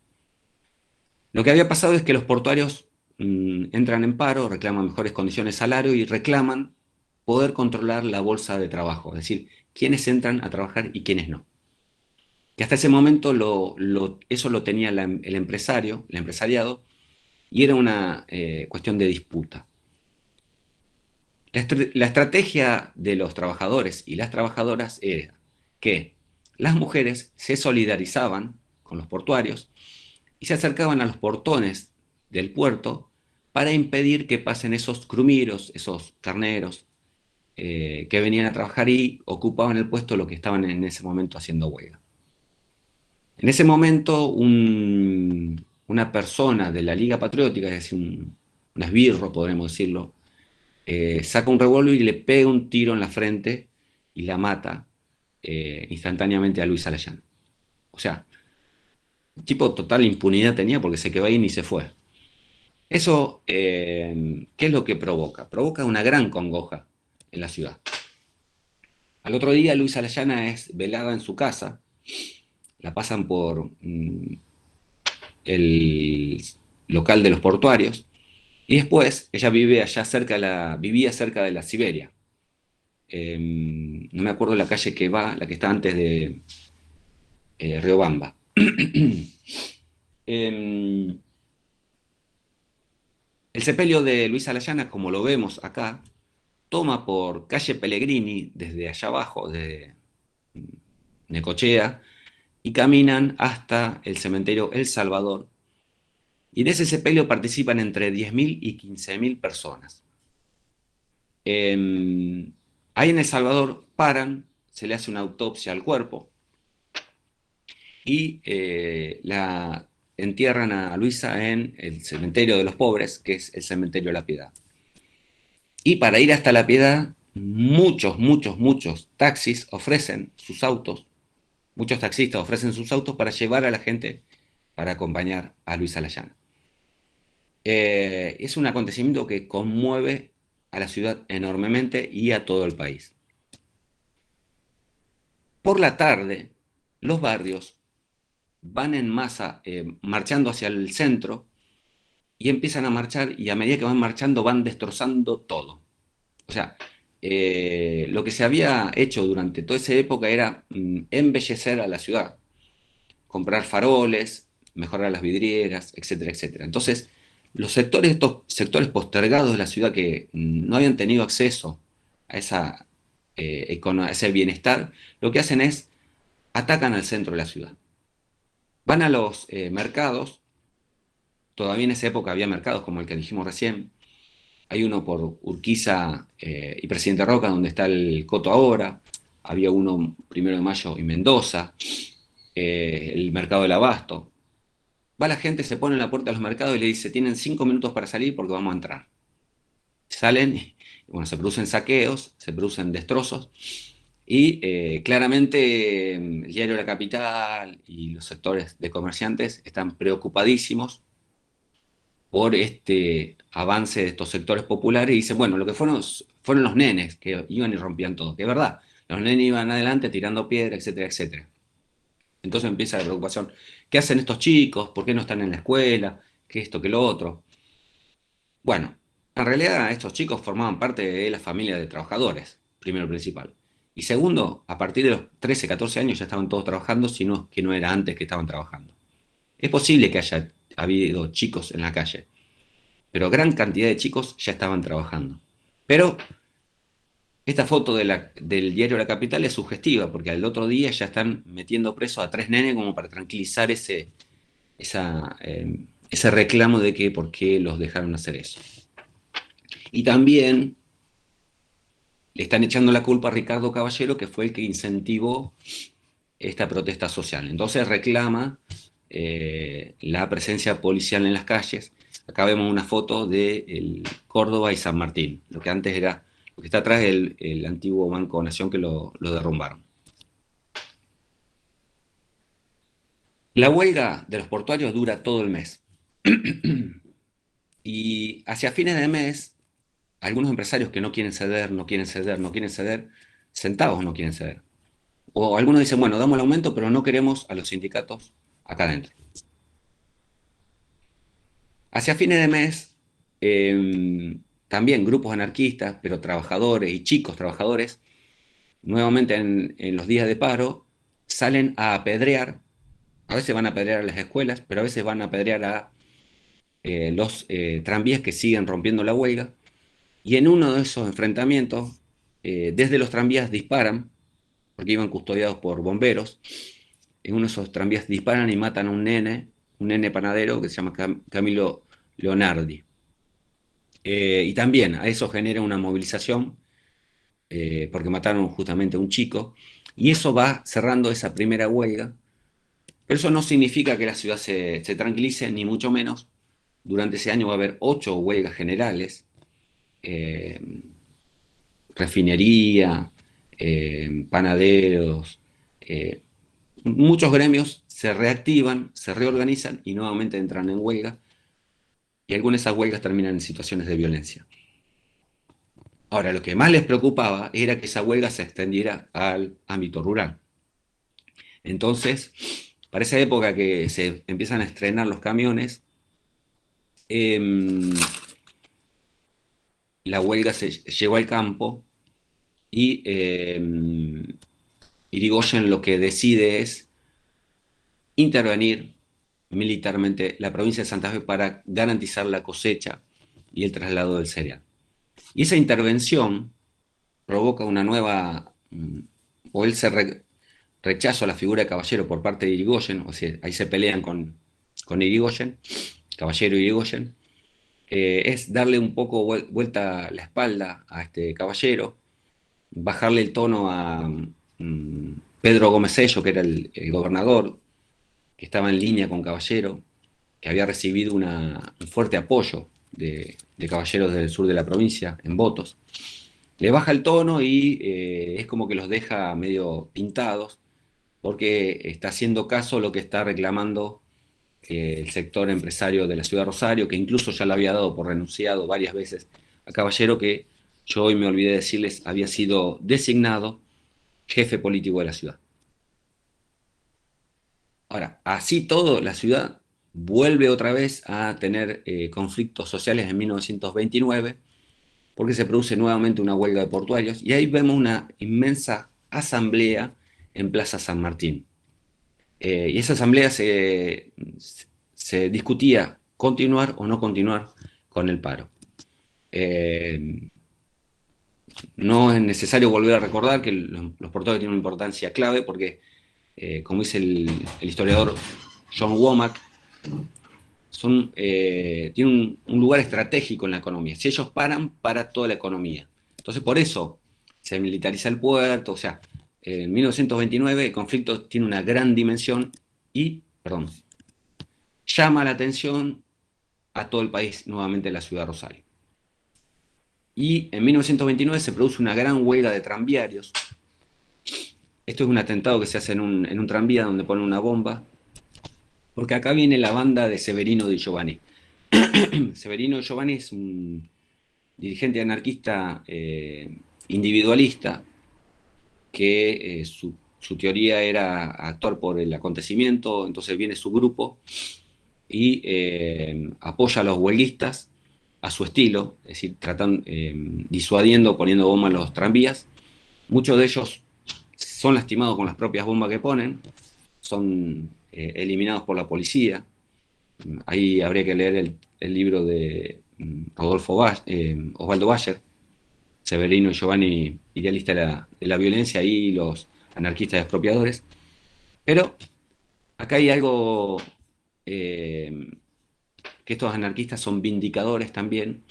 Lo que había pasado es que los portuarios entran en paro, reclaman mejores condiciones de salario y reclaman poder controlar la bolsa de trabajo, es decir, quiénes entran a trabajar y quiénes no. Que hasta ese momento eso lo tenía el empresariado, y era una cuestión de disputa. La estrategia de los trabajadores y las trabajadoras era que las mujeres se solidarizaban con los portuarios y se acercaban a los portones del puerto para impedir que pasen esos crumiros, esos carneros que venían a trabajar y ocupaban el puesto de los que estaban en ese momento haciendo huelga. En ese momento, una persona de la Liga Patriótica, es decir, un esbirro, podremos decirlo, saca un revólver y le pega un tiro en la frente y la mata instantáneamente a Luis Alayana. O sea, el tipo total impunidad tenía porque se quedó ahí y ni se fue. Eso, ¿qué es lo que provoca? Provoca una gran congoja en la ciudad. Al otro día, Luis Alayana es velada en su casa, la pasan por el local de los portuarios, y después ella vivía cerca de la Siberia. No me acuerdo la calle que va, la que está antes de Riobamba. El sepelio de Luis Alayana, como lo vemos acá, toma por calle Pellegrini, desde allá abajo, de Necochea, y caminan hasta el cementerio El Salvador. Y de ese sepelio participan entre 10.000 y 15.000 personas. Ahí en El Salvador paran, se le hace una autopsia al cuerpo y la entierran a Luisa en el cementerio de los pobres, que es el cementerio de La Piedad. Y para ir hasta La Piedad, muchos taxis ofrecen sus autos, muchos taxistas ofrecen sus autos para llevar a la gente para acompañar a Luis Alayana. Es un acontecimiento que conmueve a la ciudad enormemente y a todo el país. Por la tarde, los barrios van en masa marchando hacia el centro y empiezan a marchar, y a medida que van marchando van destrozando todo. O sea, lo que se había hecho durante toda esa época era embellecer a la ciudad, comprar faroles, mejorar las vidrieras, etcétera, etcétera. Entonces, estos sectores postergados de la ciudad que no habían tenido acceso a ese bienestar, lo que hacen es atacan al centro de la ciudad. Van a los mercados, todavía en esa época había mercados como el que dijimos recién, hay uno por Urquiza y Presidente Roca, donde está el Coto ahora, había uno 1 de Mayo y Mendoza, el mercado del Abasto. Va la gente, se pone en la puerta de los mercados y le dice, tienen 5 minutos para salir porque vamos a entrar. Salen, y bueno, se producen saqueos, se producen destrozos, y claramente el diario La Capital y los sectores de comerciantes están preocupadísimos por este avance de estos sectores populares y dicen, bueno, lo que fueron los nenes que iban y rompían todo, que es verdad, los nenes iban adelante tirando piedra, etcétera, etcétera. Entonces empieza la preocupación, ¿qué hacen estos chicos? ¿Por qué no están en la escuela? ¿Qué esto, qué lo otro? Bueno, en realidad estos chicos formaban parte de la familia de trabajadores, primero y principal. Y segundo, a partir de los 13, 14 años ya estaban todos trabajando, sino que no era antes que estaban trabajando. Es posible que haya habido chicos en la calle, pero gran cantidad de chicos ya estaban trabajando. Pero esta foto del diario La Capital es sugestiva, porque al otro día ya están metiendo presos a 3 nenes como para tranquilizar ese reclamo de que por qué los dejaron hacer eso. Y también le están echando la culpa a Ricardo Caballero, que fue el que incentivó esta protesta social. Entonces reclama la presencia policial en las calles. Acá vemos una foto de Córdoba y San Martín, lo que antes era, lo que está atrás es el antiguo Banco Nación que lo derrumbaron. La huelga de los portuarios dura todo el mes. Y hacia fines de mes, algunos empresarios que no quieren ceder, centavos no quieren ceder. O algunos dicen, bueno, damos el aumento, pero no queremos a los sindicatos acá adentro. Hacia fines de mes, también grupos anarquistas, pero trabajadores y chicos trabajadores, nuevamente en los días de paro, salen a apedrear. A veces van a apedrear a las escuelas, pero a veces van a apedrear a los tranvías que siguen rompiendo la huelga. Y en uno de esos enfrentamientos, desde los tranvías disparan, porque iban custodiados por bomberos. En uno de esos tranvías disparan y matan a un nene panadero que se llama Camilo Leonardi. Y también a eso genera una movilización, porque mataron justamente a un chico, y eso va cerrando esa primera huelga, Pero eso no significa que la ciudad se tranquilice, ni mucho menos. Durante ese año va a haber 8 huelgas generales, refinería, panaderos, muchos gremios se reactivan, se reorganizan y nuevamente entran en huelga, y algunas de esas huelgas terminan en situaciones de violencia. Ahora, lo que más les preocupaba era que esa huelga se extendiera al ámbito rural. Entonces, para esa época que se empiezan a estrenar los camiones, la huelga se llegó al campo y Irigoyen lo que decide es intervenir militarmente la provincia de Santa Fe para garantizar la cosecha y el traslado del cereal. Y esa intervención provoca una nueva, o él se rechazo a la figura de Caballero por parte de Irigoyen, o sea, ahí se pelean con Irigoyen, Caballero y Irigoyen, es darle un poco vuelta la espalda a este Caballero, bajarle el tono a Pedro Gómez Sello, que era el gobernador, que estaba en línea con Caballero, que había recibido un fuerte apoyo de caballeros del sur de la provincia en votos. Le baja el tono y es como que los deja medio pintados, porque está haciendo caso a lo que está reclamando el sector empresario de la ciudad de Rosario, que incluso ya le había dado por renunciado varias veces a Caballero, que yo hoy me olvidé de decirles había sido designado jefe político de la ciudad. Ahora, así todo, la ciudad vuelve otra vez a tener conflictos sociales en 1929, porque se produce nuevamente una huelga de portuarios, y ahí vemos una inmensa asamblea en Plaza San Martín. Y esa asamblea se discutía continuar o no continuar con el paro. No es necesario volver a recordar que los portuarios tienen una importancia clave porque, como dice el historiador John Womack, tienen un lugar estratégico en la economía. Si ellos paran, para toda la economía. Entonces, por eso se militariza el puerto. O sea, en 1929 el conflicto tiene una gran dimensión y, llama la atención a todo el país, nuevamente la ciudad de Rosario. Y en 1929 se produce una gran huelga de tranviarios. Esto es un atentado que se hace en un tranvía donde ponen una bomba, porque acá viene la banda de Severino Di Giovanni. Severino Di Giovanni es un dirigente anarquista individualista que su teoría era actuar por el acontecimiento. Entonces viene su grupo y apoya a los huelguistas a su estilo, es decir, disuadiendo, poniendo bombas en los tranvías. Muchos de ellos son lastimados con las propias bombas que ponen, son eliminados por la policía. Ahí habría que leer el libro de Osvaldo Bayer, Severino y Giovanni, idealista de la violencia, y los anarquistas expropiadores. Pero acá hay algo, que estos anarquistas son vindicadores también,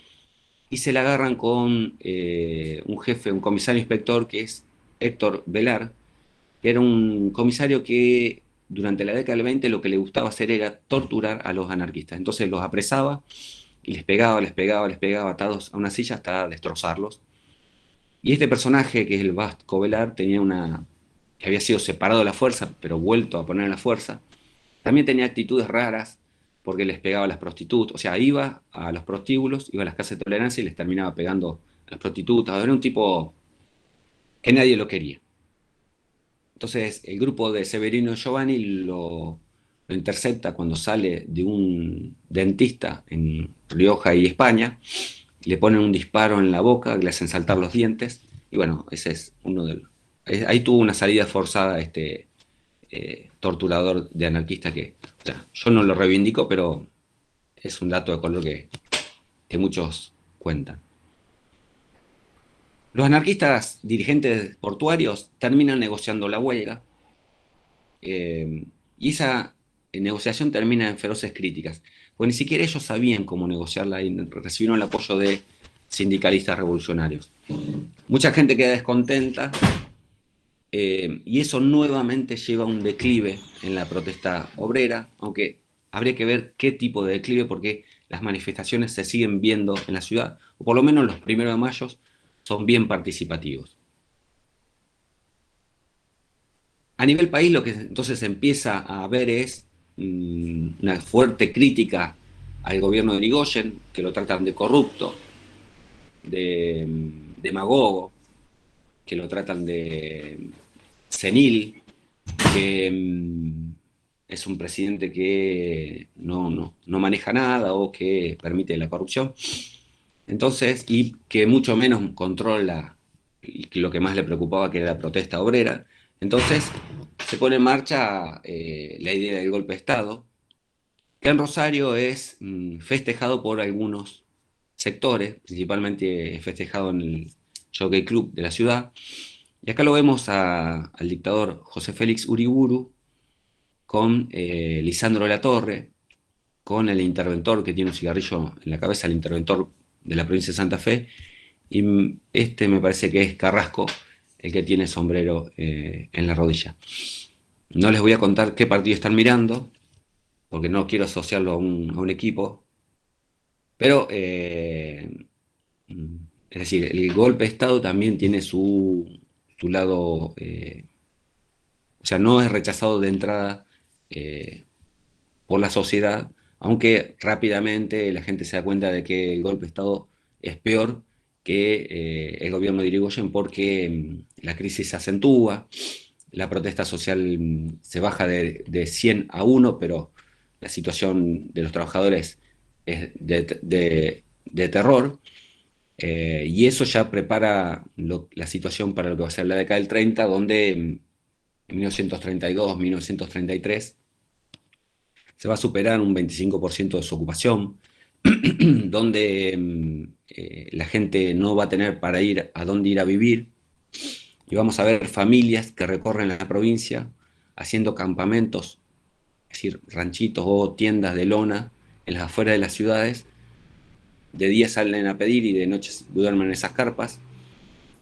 y se la agarran con un comisario inspector, que es Héctor Velar, que era un comisario que durante la década del 20 lo que le gustaba hacer era torturar a los anarquistas. Entonces los apresaba y les pegaba atados a una silla hasta destrozarlos. Y este personaje, que es el Vasco Velar, que había sido separado de la fuerza, pero vuelto a poner en la fuerza, también tenía actitudes raras, porque les pegaba a las prostitutas. O sea, iba a los prostíbulos, iba a las casas de tolerancia y les terminaba pegando a las prostitutas. Era un tipo que nadie lo quería. Entonces el grupo de Severino Giovanni lo intercepta cuando sale de un dentista en Rioja y España, le ponen un disparo en la boca, le hacen saltar los dientes, y bueno, ese es uno de los... Ahí tuvo una salida forzada este torturador de anarquista que, o sea, yo no lo reivindico, pero es un dato de color que muchos cuentan. Los anarquistas dirigentes portuarios terminan negociando la huelga, y esa negociación termina en feroces críticas, porque ni siquiera ellos sabían cómo negociarla y recibieron el apoyo de sindicalistas revolucionarios. Mucha gente queda descontenta y eso nuevamente lleva a un declive en la protesta obrera, aunque habría que ver qué tipo de declive, porque las manifestaciones se siguen viendo en la ciudad, o por lo menos los 1 de mayo son bien participativos. A nivel país lo que entonces se empieza a ver es una fuerte crítica al gobierno de Irigoyen, que lo tratan de corrupto, de demagogo, que lo tratan de senil, que es un presidente que no maneja nada o que permite la corrupción. Entonces, y que mucho menos controla lo que más le preocupaba, que era la protesta obrera. Entonces, se pone en marcha la idea del golpe de Estado, que en Rosario es festejado por algunos sectores, principalmente festejado en el Jockey Club de la ciudad. Y acá lo vemos al dictador José Félix Uriburu con Lisandro Latorre, con el interventor que tiene un cigarrillo en la cabeza, el interventor de la provincia de Santa Fe, y este me parece que es Carrasco, el que tiene sombrero en la rodilla. No les voy a contar qué partido están mirando, porque no quiero asociarlo a un equipo, pero, es decir, el golpe de Estado también tiene su lado, o sea, no es rechazado de entrada por la sociedad, aunque rápidamente la gente se da cuenta de que el golpe de Estado es peor que el gobierno de Irigoyen, porque la crisis se acentúa, la protesta social se baja de 100 a 1, pero la situación de los trabajadores es de terror, y eso ya prepara la situación para lo que va a ser la década del 30, donde en 1932, 1933, se va a superar un 25% de desocupación, donde la gente no va a tener para ir a dónde ir a vivir, y vamos a ver familias que recorren la provincia haciendo campamentos, es decir, ranchitos o tiendas de lona en las afueras de las ciudades. De día salen a pedir y de noche duermen en esas carpas,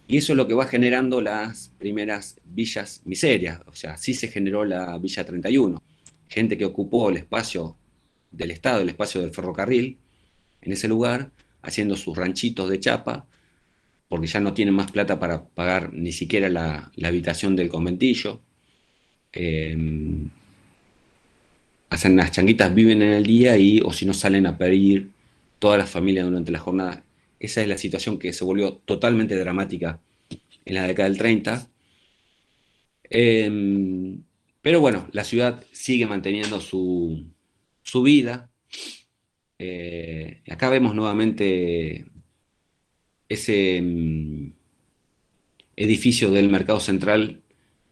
y eso es lo que va generando las primeras villas miserias. O sea, así se generó la Villa 31, gente que ocupó el espacio del Estado, el espacio del ferrocarril, en ese lugar, haciendo sus ranchitos de chapa, porque ya no tienen más plata para pagar ni siquiera la habitación del conventillo. Hacen las changuitas, viven en el día, o si no salen a pedir todas las familias durante la jornada. Esa es la situación que se volvió totalmente dramática en la década del 30. Pero bueno, la ciudad sigue manteniendo su vida. Acá vemos nuevamente ese edificio del Mercado Central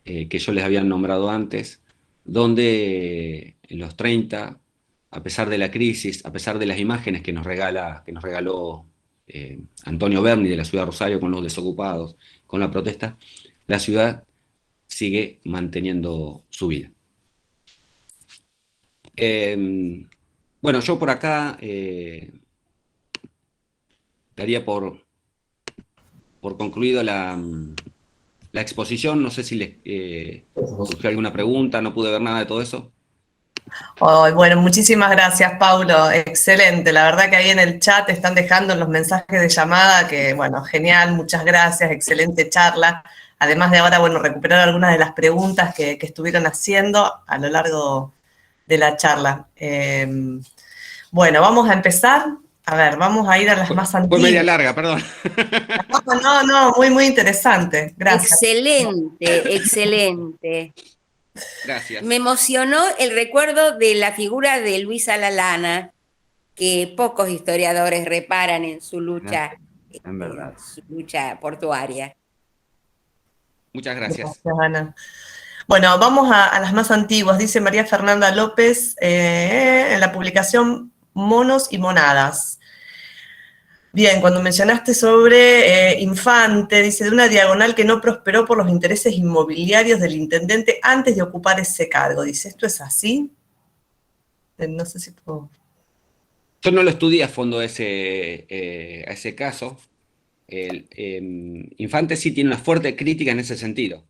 que yo les había nombrado antes, donde en los 30, a pesar de la crisis, a pesar de las imágenes que nos regaló Antonio Berni de la ciudad de Rosario con los desocupados, con la protesta, la ciudad sigue manteniendo su vida. Bueno, yo por acá daría por concluido la exposición. No sé si les surgió alguna pregunta, no pude ver nada de todo eso. Oh, bueno, muchísimas gracias, Paulo. Excelente. La verdad que ahí en el chat están dejando los mensajes de llamada, que bueno, genial, muchas gracias, excelente charla. Además de ahora, bueno, recuperar algunas de las preguntas que estuvieron haciendo a lo largo de la charla. Bueno, vamos a empezar. A ver, vamos a ir a las más antiguas. Fue media larga, perdón. No, muy interesante. Gracias. Excelente, excelente. Gracias. Me emocionó el recuerdo de la figura de Luis Alalana, que pocos historiadores reparan en su lucha, en verdad. su lucha portuaria. Muchas gracias. Gracias, Ana. Bueno, vamos a las más antiguas. Dice María Fernanda López en la publicación Monos y Monadas. Bien, cuando mencionaste sobre Infante, dice, de una diagonal que no prosperó por los intereses inmobiliarios del intendente antes de ocupar ese cargo. Dice, ¿esto es así? No sé si puedo... Yo no lo estudié a fondo a ese caso. Infante sí tiene una fuerte crítica en ese sentido.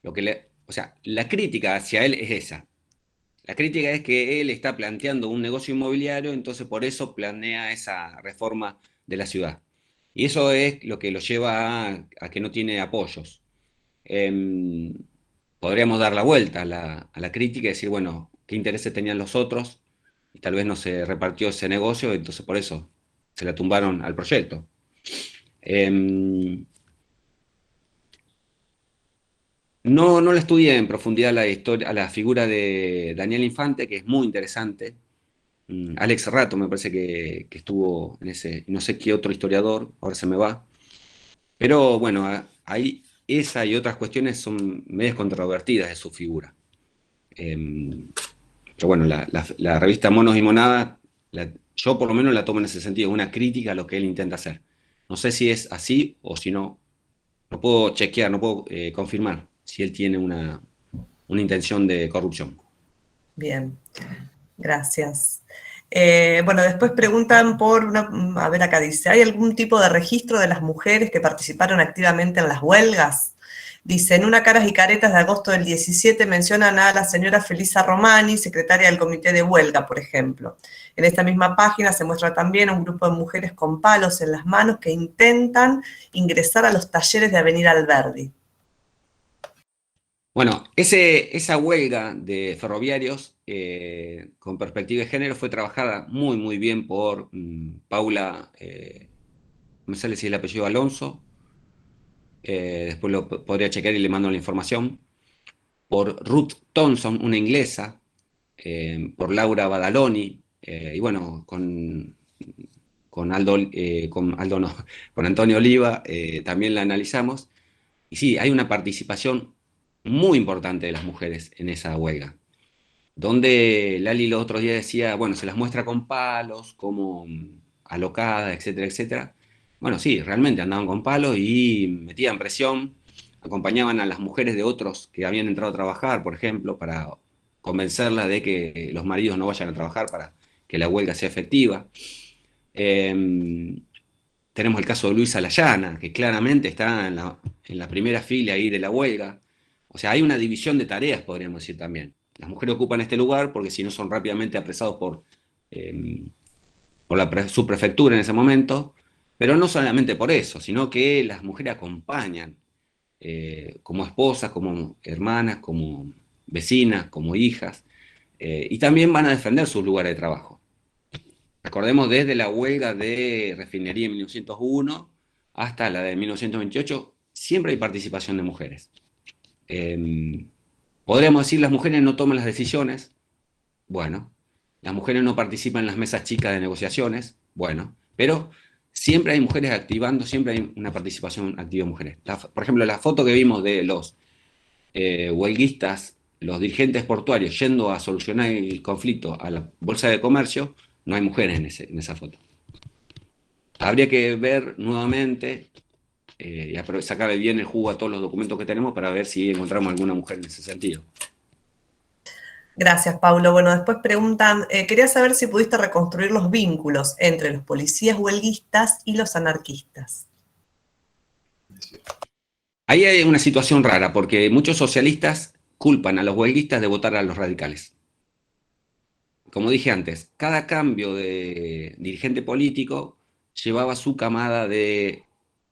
O sea, la crítica hacia él es esa. La crítica es que él está planteando un negocio inmobiliario, entonces por eso planea esa reforma de la ciudad. Y eso es lo que lo lleva a que no tiene apoyos. Em, Podríamos dar la vuelta a la crítica y decir, bueno, ¿qué intereses tenían los otros? Y tal vez no se repartió ese negocio, entonces por eso se la tumbaron al proyecto. Em, no la estudié en profundidad la historia, a la figura de Daniel Infante, que es muy interesante. Alex Rato me parece que estuvo en ese, no sé qué otro historiador, ahora se me va. Pero bueno, ahí esa y otras cuestiones son medias controvertidas de su figura. Pero bueno, la revista Monos y Monadas, yo por lo menos la tomo en ese sentido, una crítica a lo que él intenta hacer. No sé si es así o si no, no puedo chequear, no puedo confirmar si él tiene una intención de corrupción. Bien, gracias. Bueno, después preguntan a ver acá dice, ¿hay algún tipo de registro de las mujeres que participaron activamente en las huelgas? Dice, en una Caras y Caretas de agosto del 17 mencionan a la señora Felisa Romani, secretaria del comité de huelga, por ejemplo. En esta misma página se muestra también un grupo de mujeres con palos en las manos que intentan ingresar a los talleres de Avenida Alberdi. Bueno, esa huelga de ferroviarios con perspectiva de género fue trabajada muy, muy bien por Paula, no me sale si es el apellido Alonso, después lo podría chequear y le mando la información, por Ruth Thompson, una inglesa, por Laura Badaloni, y bueno, con Aldo no, con Antonio Oliva también la analizamos. Y sí, hay una participación muy importante de las mujeres en esa huelga, donde Lali los otros días decía, bueno, se las muestra con palos, como alocadas, etcétera, etcétera. Bueno, sí, realmente andaban con palos y metían presión, acompañaban a las mujeres de otros que habían entrado a trabajar, por ejemplo, para convencerlas de que los maridos no vayan a trabajar para que la huelga sea efectiva. Tenemos el caso de Luisa Layana, que claramente está en la primera fila ahí de la huelga. O sea, hay una división de tareas, podríamos decir también. Las mujeres ocupan este lugar porque si no son rápidamente apresados por la subprefectura en ese momento, pero no solamente por eso, sino que las mujeres acompañan como esposas, como hermanas, como vecinas, como hijas, y también van a defender sus lugares de trabajo. Recordemos desde la huelga de refinería en 1901 hasta la de 1928, siempre hay participación de mujeres. Podríamos decir las mujeres no toman las decisiones, bueno, las mujeres no participan en las mesas chicas de negociaciones, bueno, pero siempre hay mujeres activando, siempre hay una participación activa de mujeres. Por ejemplo, la foto que vimos de los huelguistas, los dirigentes portuarios yendo a solucionar el conflicto a la Bolsa de Comercio, no hay mujeres en esa foto. Habría que ver nuevamente y sacarle bien el jugo a todos los documentos que tenemos para ver si encontramos alguna mujer en ese sentido. Gracias, Paulo. Bueno, después preguntan, quería saber si pudiste reconstruir los vínculos entre los policías huelguistas y los anarquistas. Ahí hay una situación rara, porque muchos socialistas culpan a los huelguistas de votar a los radicales. Como dije antes, cada cambio de dirigente político llevaba su camada de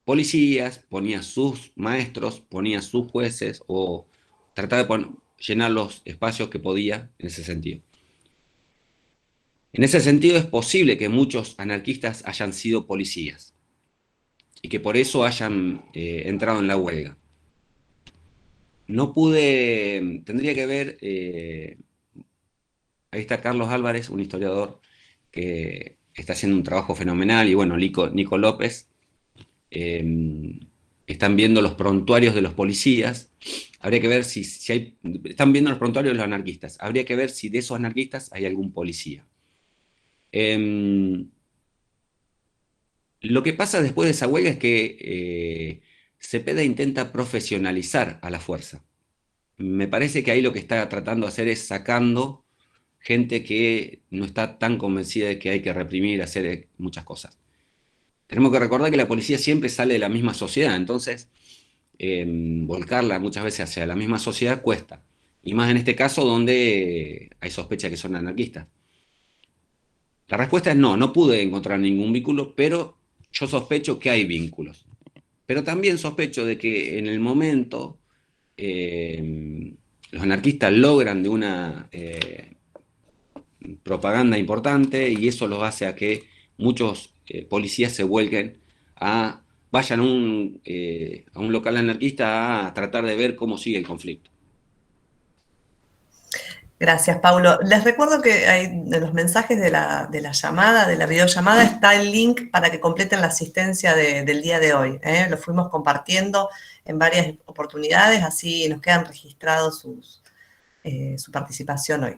policías, ponía sus maestros, ponía sus jueces o trataba de llenar los espacios que podía en ese sentido. En ese sentido es posible que muchos anarquistas hayan sido policías y que por eso hayan entrado en la huelga. No pude, tendría que ver, ahí está Carlos Álvarez, un historiador que está haciendo un trabajo fenomenal, y bueno, Nico López, están viendo los prontuarios de los policías. Habría que ver si hay, están viendo los prontuarios de los anarquistas, habría que ver si de esos anarquistas hay algún policía. Lo que pasa después de esa huelga es que Cepeda intenta profesionalizar a la fuerza. Me parece que ahí lo que está tratando de hacer es sacando gente que no está tan convencida de que hay que reprimir, hacer muchas cosas. Tenemos que recordar que la policía siempre sale de la misma sociedad, entonces volcarla muchas veces hacia la misma sociedad cuesta. Y más en este caso donde hay sospecha que son anarquistas. La respuesta es no, no pude encontrar ningún vínculo, pero yo sospecho que hay vínculos. Pero también sospecho de que en el momento los anarquistas logran de una propaganda importante y eso los hace a que muchos policías se vuelquen vayan a un local anarquista a tratar de ver cómo sigue el conflicto. Gracias, Paulo. Les recuerdo que en los mensajes de la llamada, de la videollamada, está el link para que completen la asistencia del día de hoy. Lo fuimos compartiendo en varias oportunidades, así nos quedan registrados su participación hoy.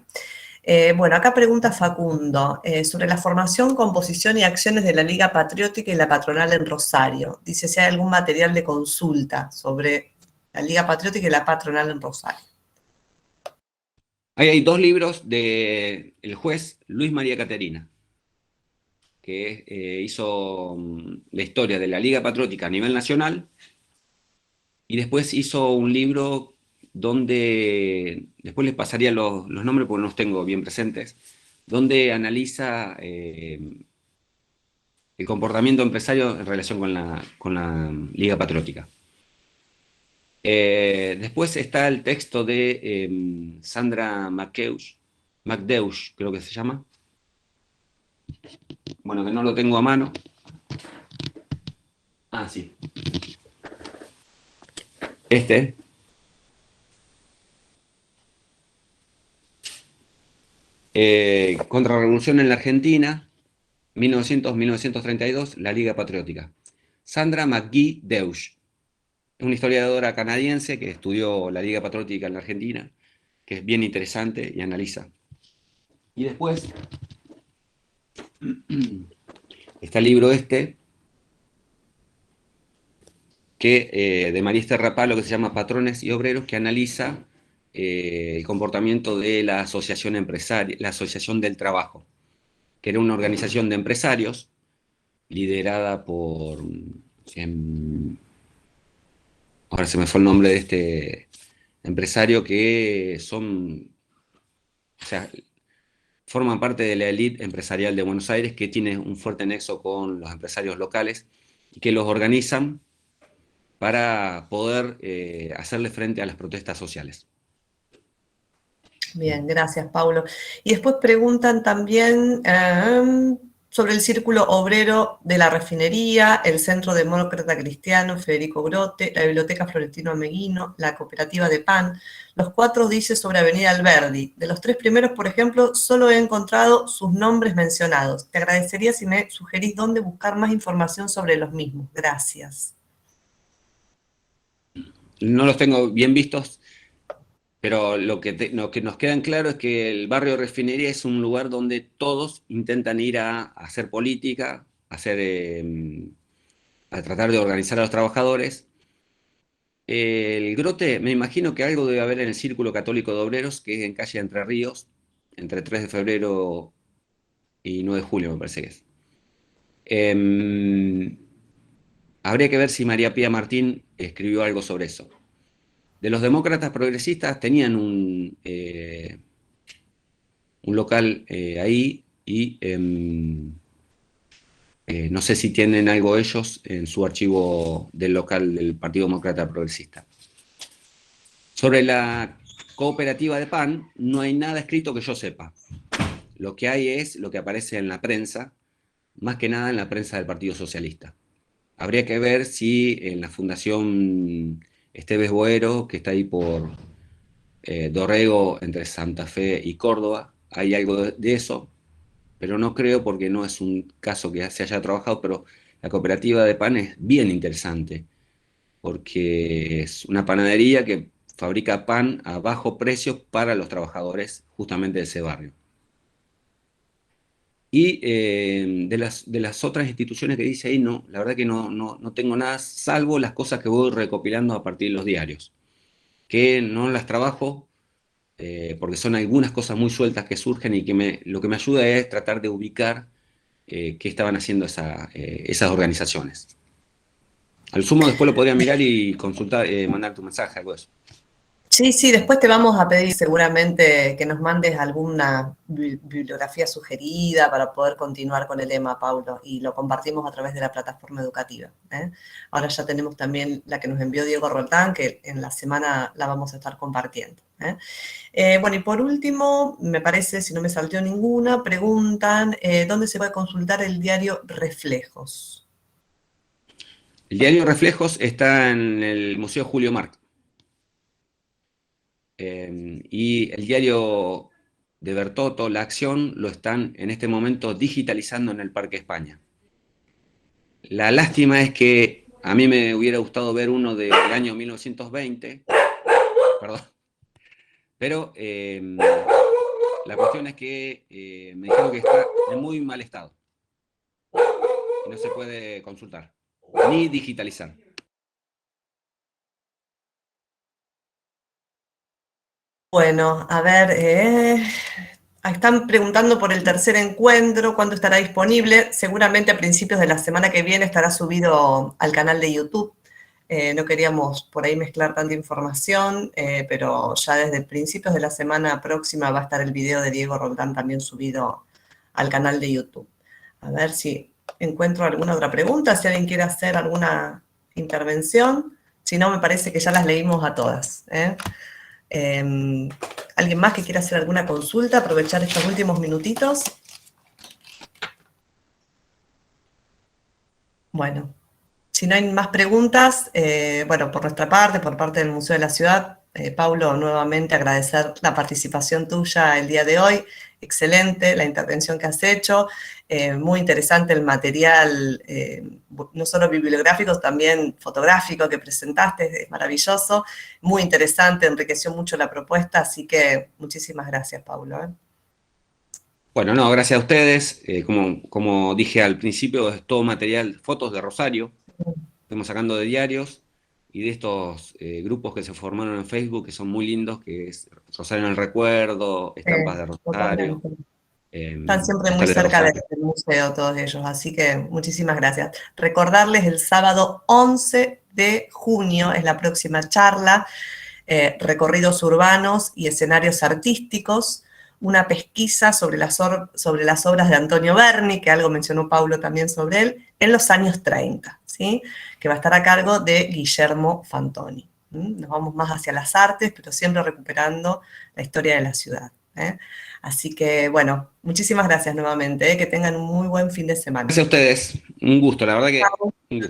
Bueno, acá pregunta Facundo sobre la formación, composición y acciones de la Liga Patriótica y la Patronal en Rosario. Dice si hay algún material de consulta sobre la Liga Patriótica y la Patronal en Rosario. Ahí hay 2 libros del juez Luis María Caterina, que hizo la historia de la Liga Patriótica a nivel nacional, y después hizo un libro donde, después les pasaría los nombres porque no los tengo bien presentes, donde analiza el comportamiento empresario en relación con la Liga Patriótica. Después está el texto de Sandra McDeush, creo que se llama. Bueno, que no lo tengo a mano. Ah, sí. Contrarrevolución en la Argentina, 1900-1932, la Liga Patriótica. Sandra McGee Deutsch. Es una historiadora canadiense que estudió la Liga Patriótica en la Argentina, que es bien interesante y analiza. Y después está el libro de María Esther Rapalo, que se llama Patrones y Obreros, que analiza el comportamiento de la Asociación Empresaria, la Asociación del Trabajo, que era una organización de empresarios liderada por... ahora se me fue el nombre de este empresario, que forman parte de la élite empresarial de Buenos Aires, que tiene un fuerte nexo con los empresarios locales y que los organizan para poder hacerle frente a las protestas sociales. Bien, gracias, Paulo. Y después preguntan también sobre el Círculo Obrero de la Refinería, el Centro Demócrata Cristiano Federico Grote, la Biblioteca Florentino Ameguino, la Cooperativa de Pan. Los 4 dice sobre Avenida Alberdi. De los 3 primeros, por ejemplo, solo he encontrado sus nombres mencionados. Te agradecería si me sugerís dónde buscar más información sobre los mismos. Gracias. No los tengo bien vistos, pero lo que nos queda en claro es que el barrio Refinería es un lugar donde todos intentan ir a hacer política, a tratar de organizar a los trabajadores. El Grote, me imagino que algo debe haber en el Círculo Católico de Obreros, que es en calle Entre Ríos, entre 3 de febrero y 9 de julio, me parece que es. Habría que ver si María Pía Martín escribió algo sobre eso. De los demócratas progresistas tenían un local ahí y no sé si tienen algo ellos en su archivo del local del Partido Demócrata Progresista. Sobre la cooperativa de pan, no hay nada escrito que yo sepa. Lo que hay es lo que aparece en la prensa, más que nada en la prensa del Partido Socialista. Habría que ver si en la Fundación Esteves Boero, que está ahí por Dorrego, entre Santa Fe y Córdoba, hay algo de eso, pero no creo porque no es un caso que se haya trabajado, pero la cooperativa de pan es bien interesante, porque es una panadería que fabrica pan a bajo precio para los trabajadores justamente de ese barrio. Y de las otras instituciones que dice ahí, no, la verdad que no tengo nada, salvo las cosas que voy recopilando a partir de los diarios, que no las trabajo porque son algunas cosas muy sueltas que surgen y que lo que me ayuda es tratar de ubicar qué estaban haciendo esas organizaciones. Al sumo después lo podría mirar y consultar, mandar tu mensaje, algo de eso. Sí, sí, después te vamos a pedir seguramente que nos mandes alguna bibliografía sugerida para poder continuar con el tema, Paulo, y lo compartimos a través de la plataforma educativa. Ahora ya tenemos también la que nos envió Diego Roldán, que en la semana la vamos a estar compartiendo. Bueno, y por último, me parece, si no me salteó ninguna, preguntan, ¿dónde se puede consultar el diario Reflejos? El diario Reflejos está en el Museo Julio Marc. Y el diario de Bertotto, La Acción, lo están en este momento digitalizando en el Parque España. La lástima es que a mí me hubiera gustado ver uno del año 1920, perdón, pero la cuestión es que me dijeron que está en muy mal estado y no se puede consultar ni digitalizar. Bueno, a ver, están preguntando por el tercer encuentro, ¿cuándo estará disponible? Seguramente a principios de la semana que viene estará subido al canal de YouTube. No queríamos por ahí mezclar tanta información, pero ya desde principios de la semana próxima va a estar el video de Diego Roldán también subido al canal de YouTube. A ver si encuentro alguna otra pregunta, si alguien quiere hacer alguna intervención. Si no, me parece que ya las leímos a todas. ¿Alguien más que quiera hacer alguna consulta? Aprovechar estos últimos minutitos. Bueno, si no hay más preguntas, bueno, por nuestra parte, por parte del Museo de la Ciudad, Paulo, nuevamente agradecer la participación tuya el día de hoy. Excelente la intervención que has hecho, muy interesante el material, no solo bibliográfico, también fotográfico que presentaste, es maravilloso, muy interesante, enriqueció mucho la propuesta, así que muchísimas gracias, Paulo. Bueno, no, gracias a ustedes. Como dije al principio, es todo material, fotos de Rosario, estamos sacando de diarios y de estos grupos que se formaron en Facebook, que son muy lindos, que es Rosario en el Recuerdo, Estampas de Rosario. Están siempre muy cerca del museo todos ellos, así que muchísimas gracias. Recordarles el sábado 11 de junio es la próxima charla, recorridos urbanos y escenarios artísticos, una pesquisa sobre las obras de Antonio Berni, que algo mencionó Paulo también sobre él, en los años 30, ¿sí? Que va a estar a cargo de Guillermo Fantoni. Nos vamos más hacia las artes, pero siempre recuperando la historia de la ciudad. Así que, bueno, muchísimas gracias nuevamente, que tengan un muy buen fin de semana. Gracias a ustedes, un gusto, la verdad que un gusto.